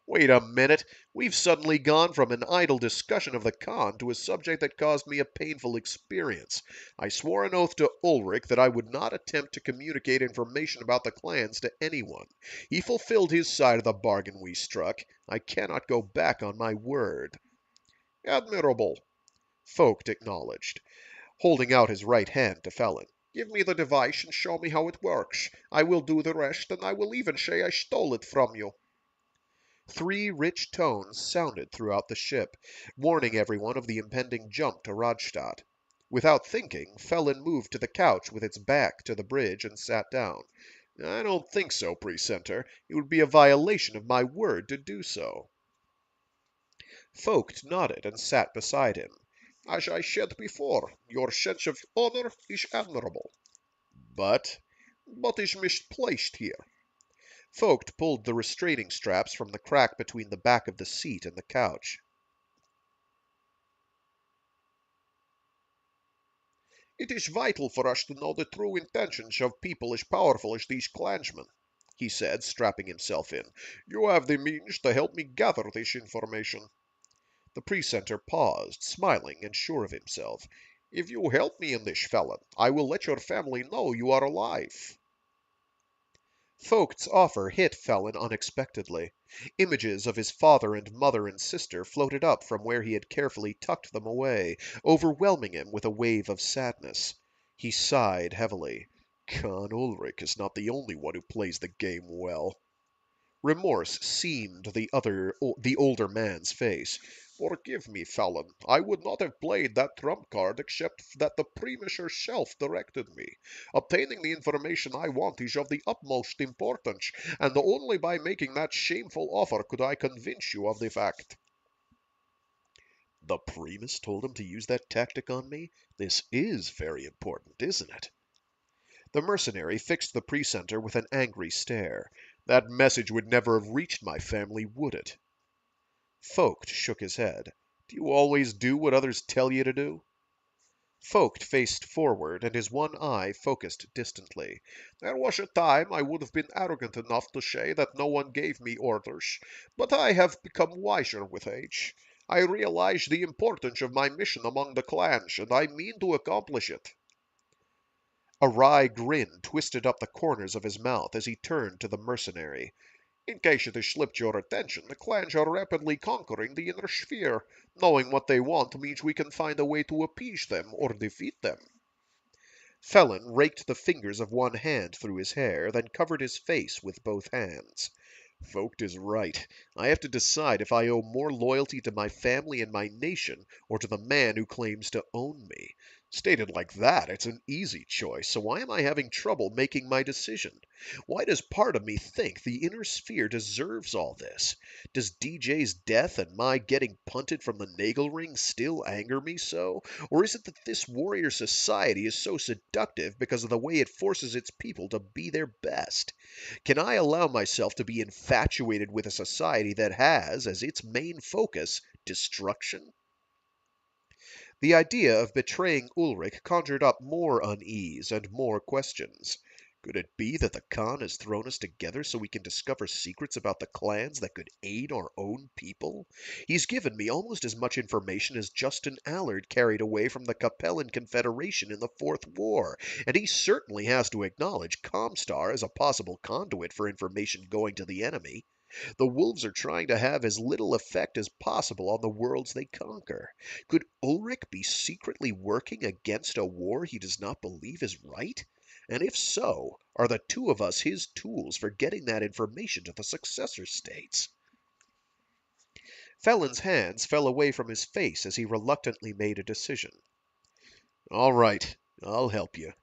Wait a minute, we've suddenly gone from an idle discussion of the Khan to a subject that caused me a painful experience. I swore an oath to Ulrich that I would not attempt to communicate information about the clans to anyone. He fulfilled his side of the bargain we struck. I cannot go back on my word. Admirable, Folkt acknowledged. holding out his right hand to Felon. Give me the device and show me how it works. I will do the rest, and I will even say I stole it from you. 3 rich tones sounded throughout the ship, warning everyone of the impending jump to Rodstadt. Without thinking, Felon moved to the couch with its back to the bridge and sat down. I don't think so, Precentor. It would be a violation of my word to do so. Vogt nodded and sat beside him. As I said before, your sense of honor is admirable. But is misplaced here. Vogt pulled the restraining straps from the crack between the back of the seat and the couch. It is vital for us to know the true intentions of people as powerful as these clansmen, he said, strapping himself in. You have the means to help me gather this information. The precentor paused, smiling and sure of himself. If you help me in this, Felon, I will let your family know you are alive. Vogt's offer hit Felon unexpectedly. Images of his father and mother and sister floated up from where he had carefully tucked them away, overwhelming him with a wave of sadness. He sighed heavily. Khan Ulrich is not the only one who plays the game well. Remorse seamed the older man's face. Forgive me, Felon. I would not have played that trump card except that the Primus herself directed me. Obtaining the information I want is of the utmost importance, and only by making that shameful offer could I convince you of the fact. The Primus told him to use that tactic on me? This is very important, isn't it? The mercenary fixed the precentor with an angry stare. That message would never have reached my family, would it? Vogt shook his head. Do you always do what others tell you to do? Vogt faced forward, and his one eye focused distantly. There was a time I would have been arrogant enough to say that no one gave me orders, but I have become wiser with age. I realize the importance of my mission among the clans, and I mean to accomplish it. A wry grin twisted up the corners of his mouth as he turned to the mercenary. In case it has slipped your attention, the clans are rapidly conquering the inner sphere. Knowing what they want means we can find a way to appease them or defeat them. Felon raked the fingers of one hand through his hair, then covered his face with both hands. Vogt is right. I have to decide if I owe more loyalty to my family and my nation, or to the man who claims to own me. Stated like that, it's an easy choice, so why am I having trouble making my decision? Why does part of me think the inner sphere deserves all this? Does DJ's death and my getting punted from the Nagelring still anger me so? Or is it that this warrior society is so seductive because of the way it forces its people to be their best? Can I allow myself to be infatuated with a society that has, as its main focus, destruction? The idea of betraying Ulrich conjured up more unease and more questions. Could it be that the Khan has thrown us together so we can discover secrets about the clans that could aid our own people? He's given me almost as much information as Justin Allard carried away from the Capellan Confederation in the Fourth War, and he certainly has to acknowledge Comstar as a possible conduit for information going to the enemy. The wolves are trying to have as little effect as possible on the worlds they conquer. Could Ulrich be secretly working against a war he does not believe is right? And if so, are the two of us his tools for getting that information to the successor states? Felon's hands fell away from his face as he reluctantly made a decision. All right, I'll help you.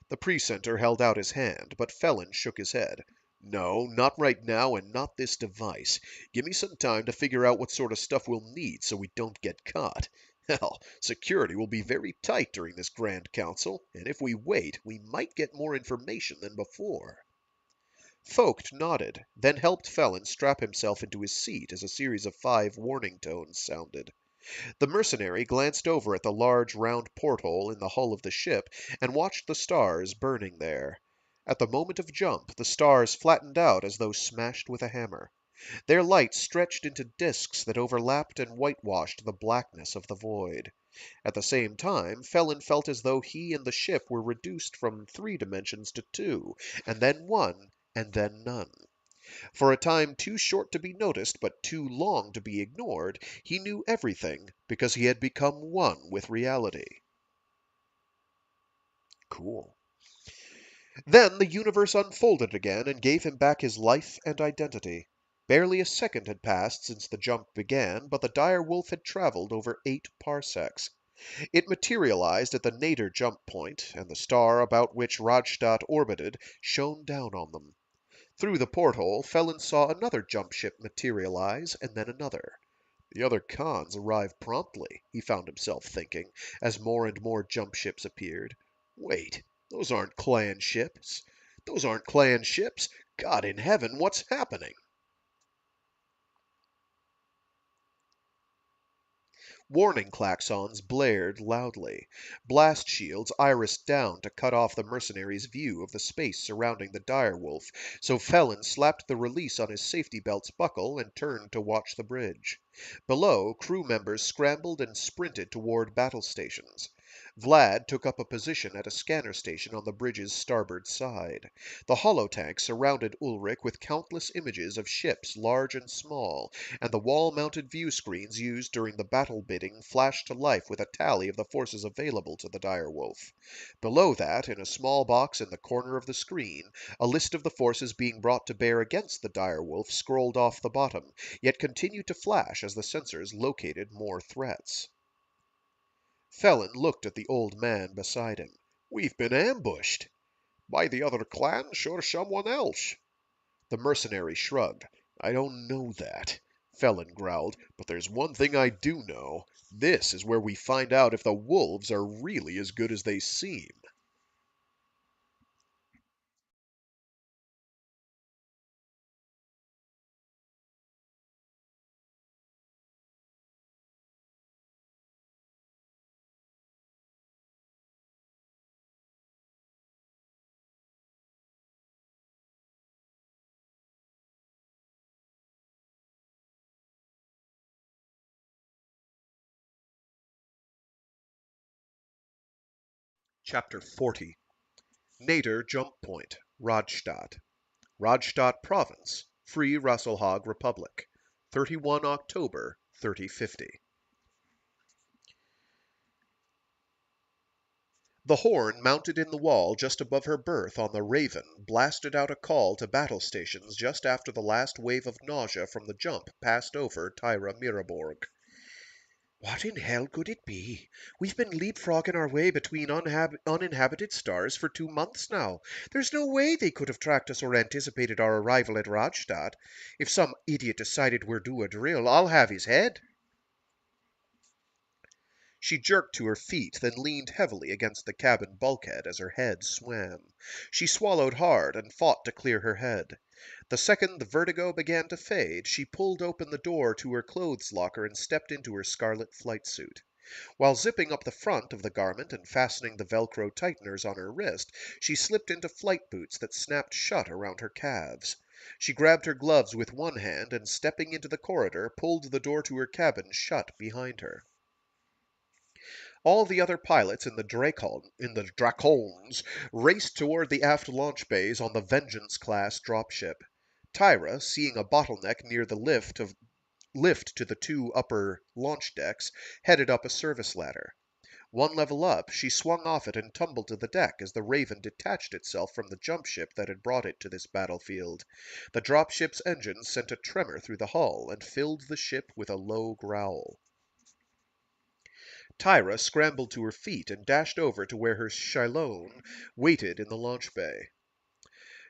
The precentor held out his hand, but Felon shook his head. No, not right now and not this device. Give me some time to figure out what sort of stuff we'll need so we don't get caught. Hell, security will be very tight during this Grand Council, and if we wait, we might get more information than before. Vogt nodded, then helped Felon strap himself into his seat as a series of 5 warning tones sounded. The mercenary glanced over at the large round porthole in the hull of the ship and watched the stars burning there. At the moment of jump, the stars flattened out as though smashed with a hammer. Their light stretched into disks that overlapped and whitewashed the blackness of the void. At the same time, Felon felt as though he and the ship were reduced from 3 dimensions to 2, and then 1, and then none. For a time too short to be noticed, but too long to be ignored, he knew everything because he had become one with reality. Cool. Then the universe unfolded again and gave him back his life and identity. Barely a second had passed since the jump began, but the dire wolf had traveled over 8 parsecs. It materialized at the nadir jump point, and the star about which Radstadt orbited shone down on them. Through the porthole, Felon saw another jump ship materialize, and then another. The other Khans arrived promptly, he found himself thinking, as more and more jump ships appeared. Wait, those aren't clan ships. Those aren't clan ships. God in heaven, what's happening? Warning klaxons blared loudly. Blast shields irised down to cut off the mercenary's view of the space surrounding the direwolf, so Felon slapped the release on his safety belt's buckle and turned to watch the bridge. Below, crew members scrambled and sprinted toward battle stations. Vlad took up a position at a scanner station on the bridge's starboard side. The holotank surrounded Ulrich with countless images of ships large and small, and the wall-mounted view screens used during the battle bidding flashed to life with a tally of the forces available to the direwolf. Below that, in a small box in the corner of the screen, a list of the forces being brought to bear against the direwolf scrolled off the bottom, yet continued to flash as the sensors located more threats. Felon looked at the old man beside him. We've been ambushed. By the other clans or someone else? The mercenary shrugged. I don't know that, Felon growled, but there's one thing I do know. This is where we find out if the wolves are really as good as they seem. Chapter 40 Nadir Jump Point, Radstadt. Radstadt Province, Free Rasselhag Republic. 31 October 3050. The horn mounted in the wall just above her berth on the Raven blasted out a call to battle stations just after the last wave of nausea from the jump passed over Tyra Miraborg. What in hell could it be? We've been leapfrogging our way between uninhabited stars for 2 months now. There's no way they could have tracked us or anticipated our arrival at Radstadt. If some idiot decided we're due a drill, I'll have his head. She jerked to her feet, then leaned heavily against the cabin bulkhead as her head swam. She swallowed hard and fought to clear her head. The second the vertigo began to fade, she pulled open the door to her clothes locker and stepped into her scarlet flight suit. While zipping up the front of the garment and fastening the Velcro tighteners on her wrist, she slipped into flight boots that snapped shut around her calves. She grabbed her gloves with one hand and, stepping into the corridor, pulled the door to her cabin shut behind her. All the other pilots in the Dracones raced toward the aft launch bays on the Vengeance-class dropship. Tyra, seeing a bottleneck near the lift to the 2 upper launch decks, headed up a service ladder. One level up, she swung off it and tumbled to the deck as the Raven detached itself from the jump ship that had brought it to this battlefield. The dropship's engines sent a tremor through the hull and filled the ship with a low growl. Tyra scrambled to her feet and dashed over to where her Shylone waited in the launch bay.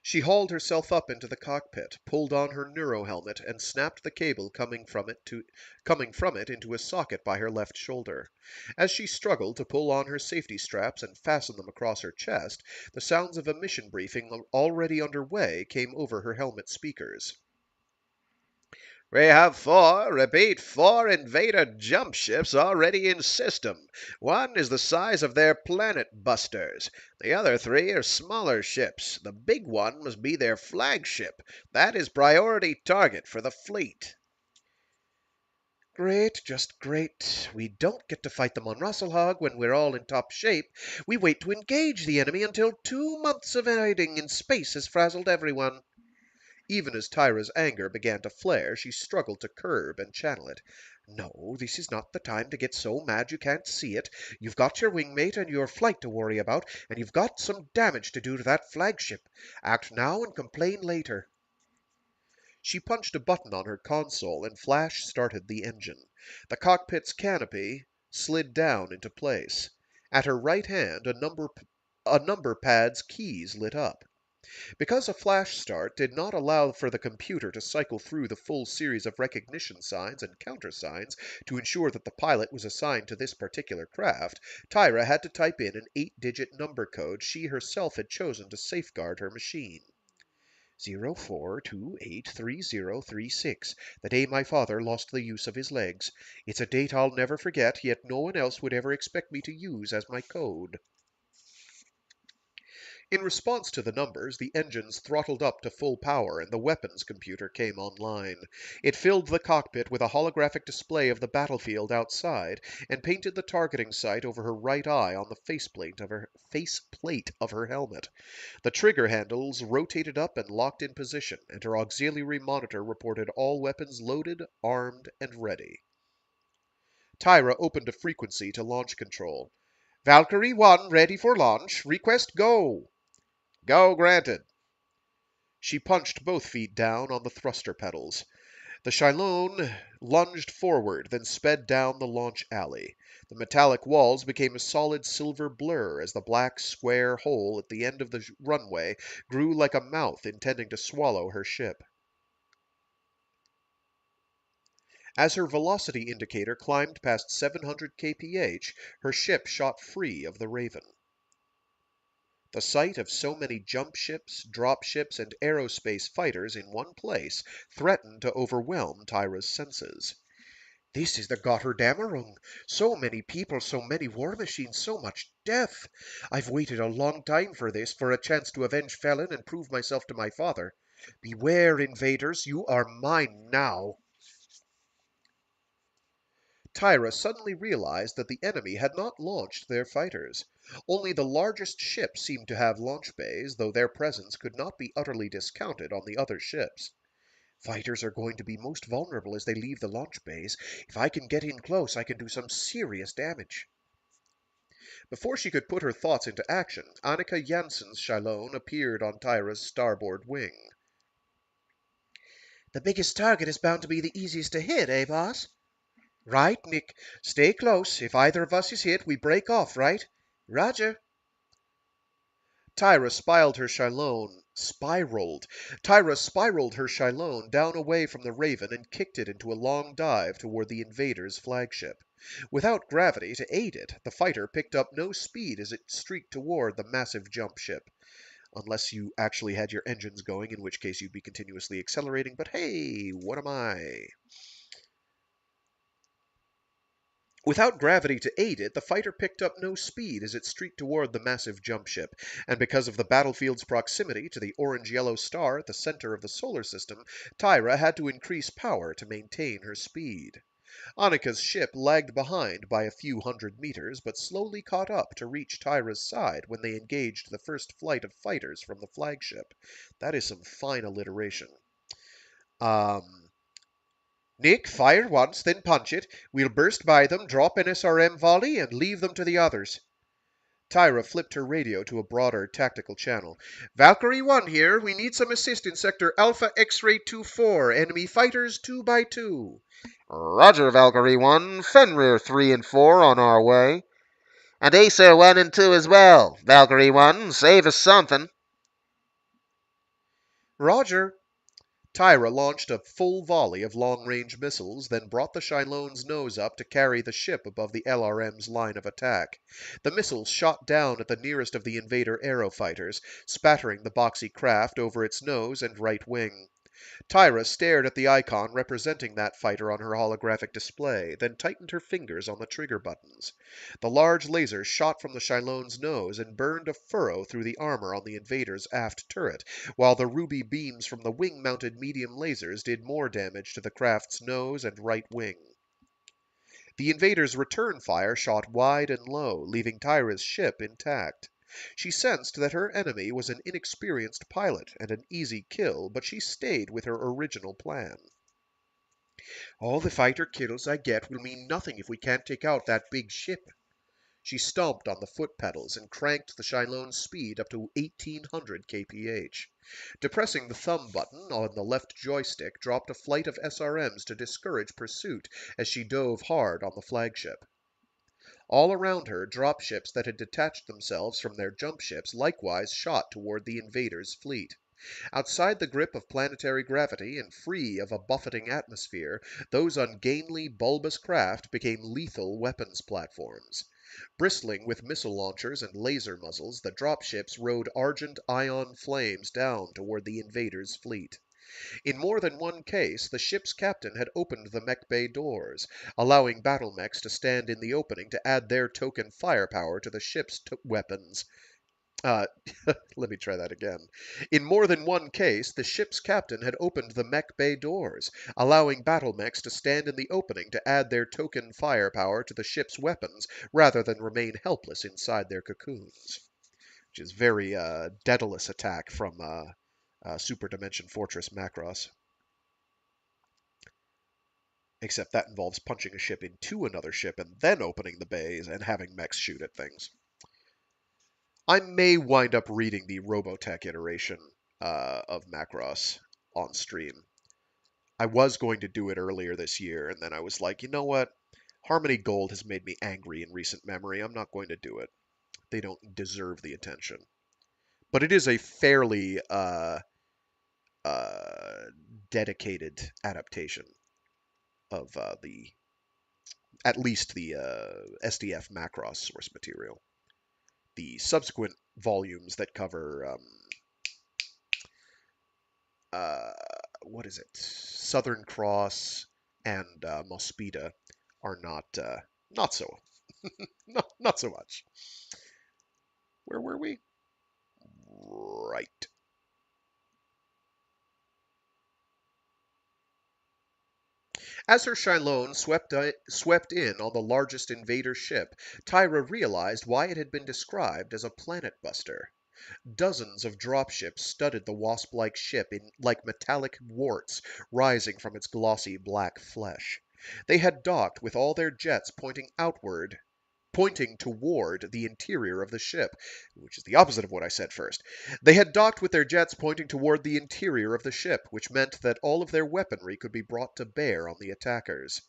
She hauled herself up into the cockpit, pulled on her neurohelmet, and snapped the cable coming from it into a socket by her left shoulder. As she struggled to pull on her safety straps and fasten them across her chest, the sounds of a mission briefing already underway came over her helmet speakers. We have repeat, 4 invader jump ships already in system. One is the size of their planet busters. The other 3 are smaller ships. The big one must be their flagship. That is priority target for the fleet. Great, just great. We don't get to fight them on Rasselhag when we're all in top shape. We wait to engage the enemy until 2 months of hiding in space has frazzled everyone. Even as Tyra's anger began to flare, she struggled to curb and channel it. No, this is not the time to get so mad you can't see it. You've got your wingmate and your flight to worry about, and you've got some damage to do to that flagship. Act now and complain later." She punched a button on her console, and Flash started the engine. The cockpit's canopy slid down into place. At her right hand, a number pad's keys lit up. Because a flash start did not allow for the computer to cycle through the full series of recognition signs and countersigns to ensure that the pilot was assigned to this particular craft, Tyra had to type in an 8-digit number code she herself had chosen to safeguard her machine. 04283036, the day my father lost the use of his legs. It's a date I'll never forget, yet no one else would ever expect me to use as my code. In response to the numbers, the engines throttled up to full power and the weapons computer came online. It filled the cockpit with a holographic display of the battlefield outside and painted the targeting sight over her right eye on the faceplate of her helmet. The trigger handles rotated up and locked in position, and her auxiliary monitor reported all weapons loaded, armed, and ready. Tyra opened a frequency to launch control. "Valkyrie 1 ready for launch. Request go." "Go granted." She punched both feet down on the thruster pedals. The Shylone lunged forward, then sped down the launch alley. The metallic walls became a solid silver blur as the black square hole at the end of the runway grew like a mouth intending to swallow her ship. As her velocity indicator climbed past 700 kph, her ship shot free of the Raven. The sight of so many jump ships, drop ships, and aerospace fighters in one place threatened to overwhelm Tyra's senses. "This is the Gotterdammerung. So many people, so many war machines, so much death. I've waited a long time for this, for a chance to avenge Felon and prove myself to my father. Beware, invaders, you are mine now." Tyra suddenly realized that the enemy had not launched their fighters. Only the largest ships seemed to have launch bays, though their presence could not be utterly discounted on the other ships. "Fighters are going to be most vulnerable as they leave the launch bays. If I can get in close, I can do some serious damage." Before she could put her thoughts into action, Annika Janssen's Shylone appeared on Tyra's starboard wing. "The biggest target is bound to be the easiest to hit, eh, boss?" "Right, Nick. Stay close. If either of us is hit, we break off, right?" "Roger." Tyra spiraled her Shylone down away from the Raven and kicked it into a long dive toward the invader's flagship. Without gravity to aid it, the fighter picked up no speed as it streaked toward the massive jump ship. Unless you actually had your engines going, in which case you'd be continuously accelerating, but hey, what am I? Without gravity to aid it, the fighter picked up no speed as it streaked toward the massive jump ship, and because of the battlefield's proximity to the orange-yellow star at the center of the solar system, Tyra had to increase power to maintain her speed. Annika's ship lagged behind by a few hundred meters, but slowly caught up to reach Tyra's side when they engaged the first flight of fighters from the flagship. That is some fine alliteration. Nick, fire once, then punch it. We'll burst by them, drop an SRM volley, and leave them to the others." Tyra flipped her radio to a broader tactical channel. "Valkyrie 1 here. We need some assist in sector Alpha X-ray 24. Enemy fighters 2 by 2. Roger, Valkyrie 1. Fenrir 3 and 4 on our way. And Acer 1 and 2 as well. Valkyrie 1, save us something. Roger. Tyra launched a full volley of long-range missiles, then brought the Shylone's nose up to carry the ship above the LRM's line of attack. The missiles shot down at the nearest of the invader aerofighters, spattering the boxy craft over its nose and right wing. Tyra stared at the icon representing that fighter on her holographic display, then tightened her fingers on the trigger buttons. The large laser shot from the Shylone's nose and burned a furrow through the armor on the invader's aft turret, while the ruby beams from the wing-mounted medium lasers did more damage to the craft's nose and right wing. The invader's return fire shot wide and low, leaving Tyra's ship intact. She sensed that her enemy was an inexperienced pilot and an easy kill, but she stayed with her original plan. All the fighter kills I get will mean nothing if we can't take out that big ship. She stomped on the foot pedals and cranked the Shilone's speed up to 1800 kph. Depressing the thumb button on the left joystick dropped a flight of SRMs to discourage pursuit as she dove hard on the flagship. All around her, dropships that had detached themselves from their jump ships likewise shot toward the invaders' fleet. Outside the grip of planetary gravity and free of a buffeting atmosphere, those ungainly, bulbous craft became lethal weapons platforms. Bristling with missile launchers and laser muzzles, the dropships rode argent ion flames down toward the invaders' fleet. In more than one case, the ship's captain had opened the mech bay doors, allowing battle mechs to stand in the opening to add their token firepower to the ship's weapons. Uh, Let me try that again. In more than one case, the ship's captain had opened the mech bay doors, allowing battle mechs to stand in the opening to add their token firepower to the ship's weapons rather than remain helpless inside their cocoons. Which is very Daedalus attack from Super Dimension Fortress Macross. Except that involves punching a ship into another ship and then opening the bays and having mechs shoot at things. I may wind up reading the Robotech iteration of Macross on stream. I was going to do it earlier this year, and then I was like, you know what? Harmony Gold has made me angry in recent memory. I'm not going to do it. They don't deserve the attention. But it is a fairly dedicated adaptation of at least the SDF Macross source material. The subsequent volumes that cover what is it, Southern Cross and Mospita are not so not so much. Where were we? Right. As her Shylone swept in on the largest invader ship, Tyra realized why it had been described as a planet buster. Dozens of dropships studded the wasp-like ship in like metallic warts rising from its glossy black flesh. They had docked with all their jets pointing toward the interior of the ship, which is the opposite of what I said first. They had docked with their jets pointing toward the interior of the ship, which meant that all of their weaponry could be brought to bear on the attackers.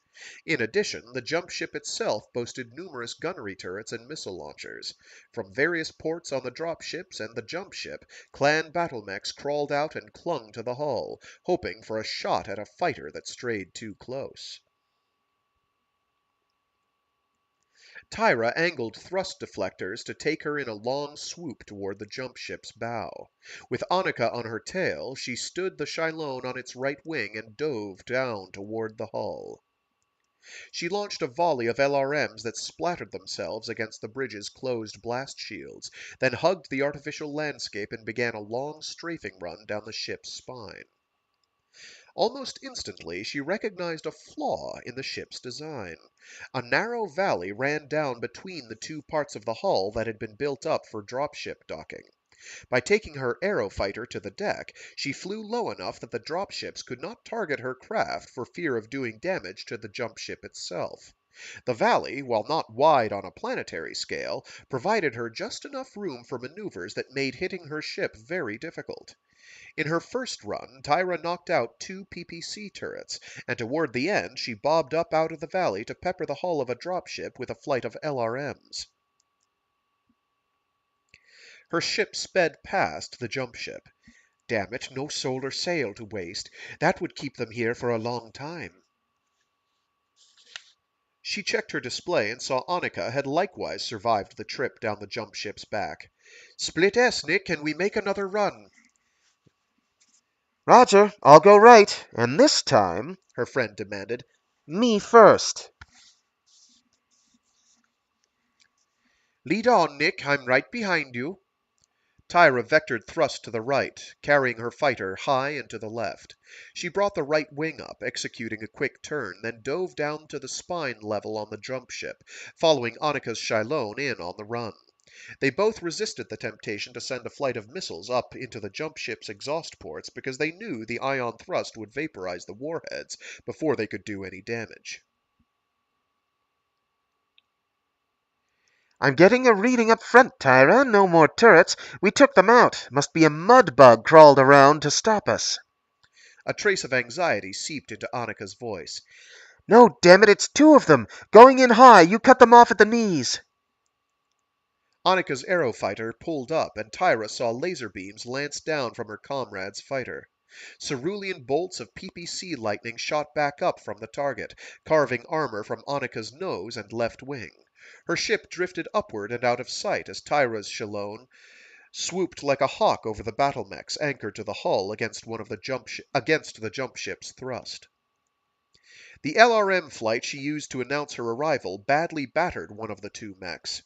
In addition, the jump ship itself boasted numerous gunnery turrets and missile launchers. From various ports on the drop ships and the jump ship, clan battle mechs crawled out and clung to the hull, hoping for a shot at a fighter that strayed too close. Tyra angled thrust deflectors to take her in a long swoop toward the jump ship's bow. With Annika on her tail, she stood the Shylone on its right wing and dove down toward the hull. She launched a volley of LRMs that splattered themselves against the bridge's closed blast shields, then hugged the artificial landscape and began a long strafing run down the ship's spine. Almost instantly, she recognized a flaw in the ship's design. A narrow valley ran down between the two parts of the hull that had been built up for dropship docking. By taking her aero fighter to the deck, she flew low enough that the dropships could not target her craft for fear of doing damage to the jump ship itself. The valley, while not wide on a planetary scale, provided her just enough room for maneuvers that made hitting her ship very difficult. In her first run, Tyra knocked out 2 PPC turrets, and toward the end she bobbed up out of the valley to pepper the hull of a dropship with a flight of LRMs. Her ship sped past the jump ship. Damn it, no solar sail to waste. That would keep them here for a long time. She checked her display and saw Annika had likewise survived the trip down the jump ship's back. Split S, Nick, and we make another run. Roger, I'll go right, and this time, Her friend demanded. me first. Lead on, Nick, I'm right behind you. Tyra vectored thrust to the right, carrying her fighter high and to the left. She brought the right wing up, executing a quick turn, then dove down to the spine level on the jump ship, following Annika's Shylone in on the run. They both resisted the temptation to send a flight of missiles up into the jump ship's exhaust ports because they knew the ion thrust would vaporize the warheads before they could do any damage. I'm getting a reading up front, Tyra. No more turrets. We took them out. Must be a mud bug crawled around to stop us. A trace of anxiety seeped into Annika's voice. No, damn it, it's two of them. Going in high. You cut them off at the knees. Annika's arrow fighter pulled up, and Tyra saw laser beams lance down from her comrade's fighter. Cerulean bolts of PPC lightning shot back up from the target, carving armor from Annika's nose and left wing. Her ship drifted upward and out of sight as Tyra's Shalone swooped like a hawk over the battle mechs anchored to the hull against the jump ship's thrust. The LRM flight she used to announce her arrival badly battered one of the two mechs.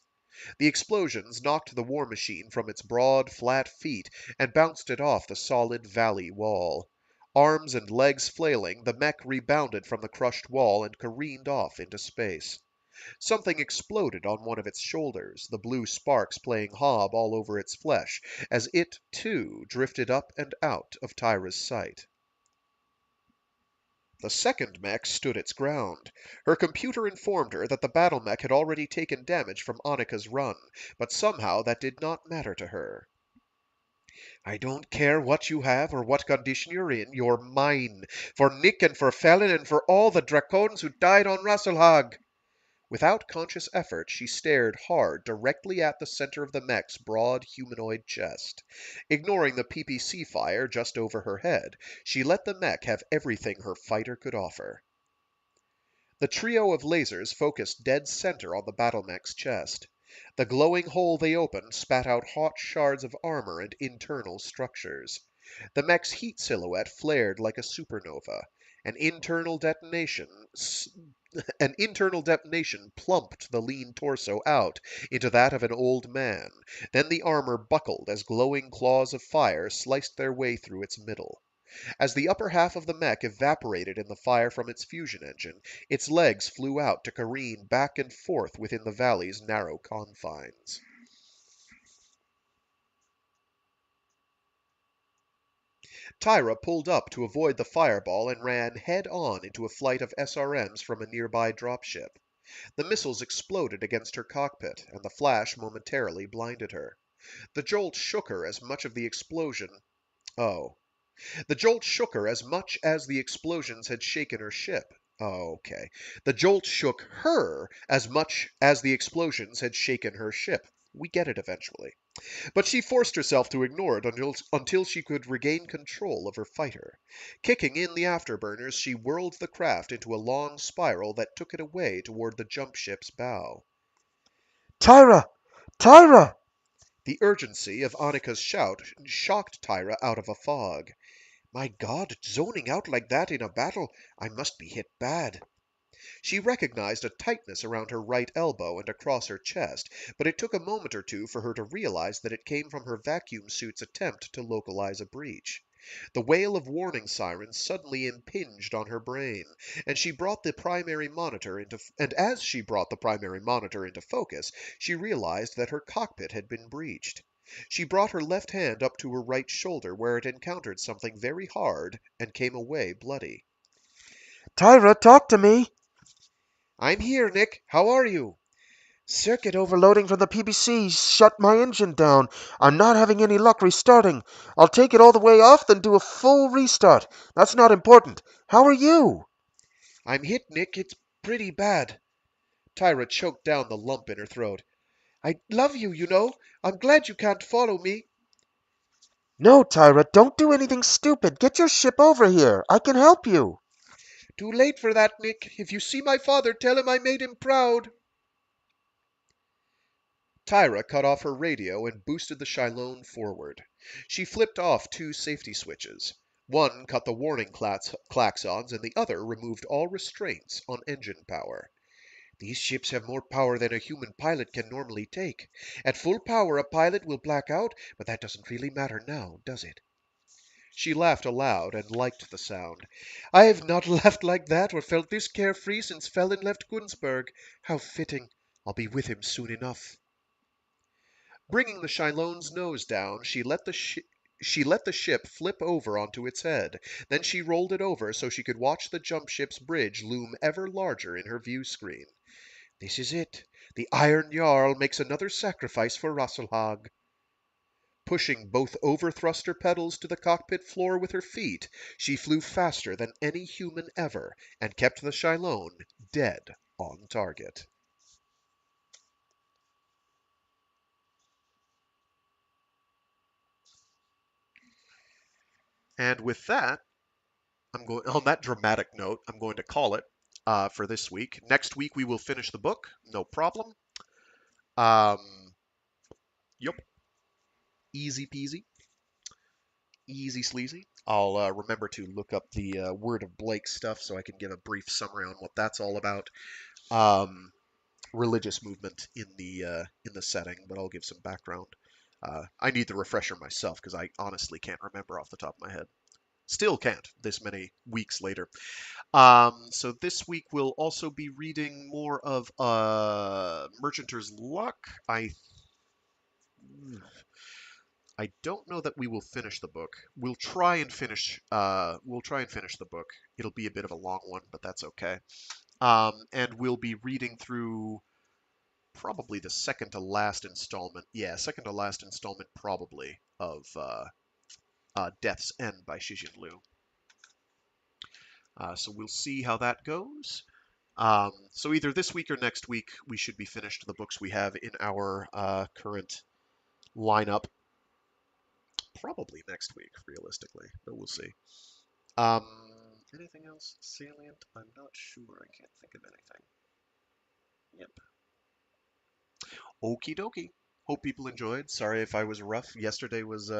The explosions knocked the war machine from its broad, flat feet and bounced it off the solid valley wall. Arms and legs flailing, the mech rebounded from the crushed wall and careened off into space. Something exploded on one of its shoulders, the blue sparks playing hob all over its flesh, as it, too, drifted up and out of Tyra's sight. The second mech stood its ground. Her computer informed her that the battle mech had already taken damage from Annika's run, but somehow that did not matter to her. I don't care what you have or what condition you're in, you're mine. For Nick and for Felin and for all the Dracones who died on Rasselhag. Without conscious effort, she stared hard directly at the center of the mech's broad humanoid chest. Ignoring the PPC fire just over her head, she let the mech have everything her fighter could offer. The trio of lasers focused dead center on the battle mech's chest. The glowing hole they opened spat out hot shards of armor and internal structures. The mech's heat silhouette flared like a supernova. An internal detonation plumped the lean torso out into that of an old man. Then the armor buckled as glowing claws of fire sliced their way through its middle. As the upper half of the mech evaporated in the fire from its fusion engine, its legs flew out to careen back and forth within the valley's narrow confines. Tyra pulled up to avoid the fireball and ran head-on into a flight of SRMs from a nearby dropship. The missiles exploded against her cockpit, and the flash momentarily blinded her. The jolt shook her as much as the explosions had shaken her ship. The jolt shook her as much as the explosions had shaken her ship. We get it eventually. But she forced herself to ignore it until she could regain control of her fighter. Kicking in the afterburners, she whirled the craft into a long spiral that took it away toward the jump ship's bow. Tyra! Tyra! The urgency of Annika's shout shocked Tyra out of a fog. My God, zoning out like that in a battle! I must be hit bad. She recognized a tightness around her right elbow and across her chest, but it took a moment or two for her to realize that it came from her vacuum suit's attempt to localize a breach. The wail of warning sirens suddenly impinged on her brain, and as she brought the primary monitor into focus, she realized that her cockpit had been breached. She brought her left hand up to her right shoulder where it encountered something very hard and came away bloody. Tyra, talk to me! I'm here, Nick. How are you? Circuit overloading from the PPC shut my engine down. I'm not having any luck restarting. I'll take it all the way off, then do a full restart. That's not important. How are you? I'm hit, Nick. It's pretty bad. Tyra choked down the lump in her throat. I love you, you know. I'm glad you can't follow me. No, Tyra, don't do anything stupid. Get your ship over here. I can help you. Too late for that, Nick. If you see my father, tell him I made him proud. Tyra cut off her radio and boosted the Shylone forward. She flipped off two safety switches. One cut the warning klaxons, and the other removed all restraints on engine power. These ships have more power than a human pilot can normally take. At full power, a pilot will black out, but that doesn't really matter now, does it? She laughed aloud and liked the sound. I have not laughed like that or felt this carefree since Felin left Gunsberg. How fitting. I'll be with him soon enough. Bringing the Shilone's nose down, she let the ship flip over onto its head. Then she rolled it over so she could watch the jump ship's bridge loom ever larger in her view screen. This is it. The Iron Jarl makes another sacrifice for Rasselhag. Pushing both overthruster pedals to the cockpit floor with her feet, she flew faster than any human ever and kept the Shylone dead on target. And with that, on that dramatic note, I'm going to call it for this week. Next week we will finish the book, no problem. Yep, easy peasy, easy sleazy. I'll remember to look up the Word of Blake stuff so I can give a brief summary on what that's all about. Religious movement in the setting, but I'll give some background. I need the refresher myself because I honestly can't remember off the top of my head. Still can't this many weeks later. So this week we'll also be reading more of Merchanter's Luck. I don't know that we will finish the book. We'll try and finish the book. It'll be a bit of a long one, but that's okay. And we'll be reading through probably the second to last installment. Yeah, second to last installment probably of Death's End by Shijin Liu. So we'll see how that goes. So either this week or next week, we should be finished the books we have in our current lineup. Probably next week, realistically, but we'll see. Anything else salient? I'm not sure. I can't think of anything. Yep. Okie dokie. Hope people enjoyed. Sorry if I was rough. Yesterday was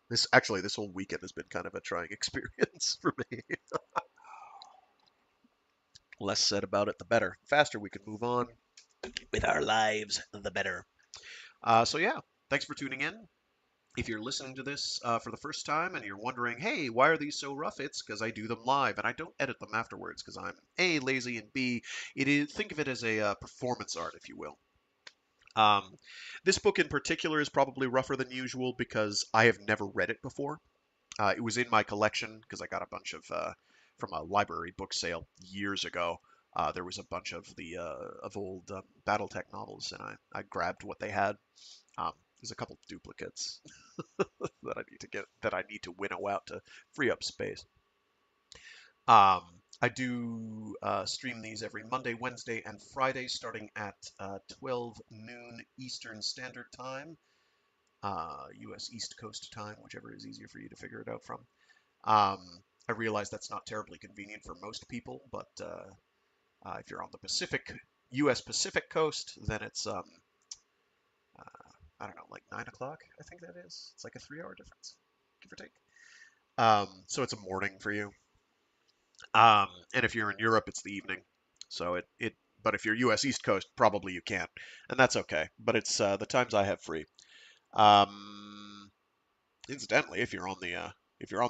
this whole weekend has been kind of a trying experience for me. Less said about it, the better. The faster we can move on with our lives, the better. So yeah, thanks for tuning in. If you're listening to this for the first time and you're wondering, hey, why are these so rough? It's because I do them live and I don't edit them afterwards because I'm A, lazy, and B, think of it as a performance art, if you will. This book in particular is probably rougher than usual because I have never read it before. It was in my collection because I got a bunch of from a library book sale years ago. There was a bunch of the of old BattleTech novels, and I grabbed what they had. There's a couple duplicates that I need to winnow out to free up space. I do stream these every Monday, Wednesday, and Friday, starting at 12 noon Eastern Standard Time, U.S. East Coast time, whichever is easier for you to figure it out from. I realize that's not terribly convenient for most people, but if you're on the U.S. Pacific Coast, then it's I don't know, like 9 o'clock, I think that is. It's like a 3-hour difference, give or take. So it's a morning for you. And if you're in Europe, it's the evening. So but if you're U.S. East Coast, probably you can't, and that's okay. But it's the times I have free. Incidentally, if you're on the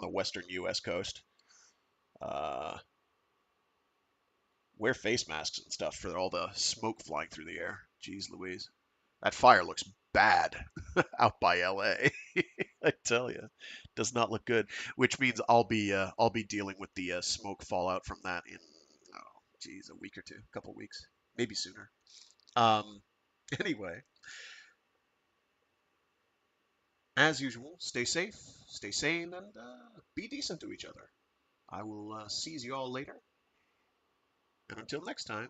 Western U.S. coast, wear face masks and stuff for all the smoke flying through the air. Jeez Louise. That fire looks bad out by LA. I tell you, does not look good. Which means I'll be dealing with the smoke fallout from that in a week or two, a couple weeks, maybe sooner. Anyway, as usual, stay safe, stay sane, and be decent to each other. I will see you all later, and until next time.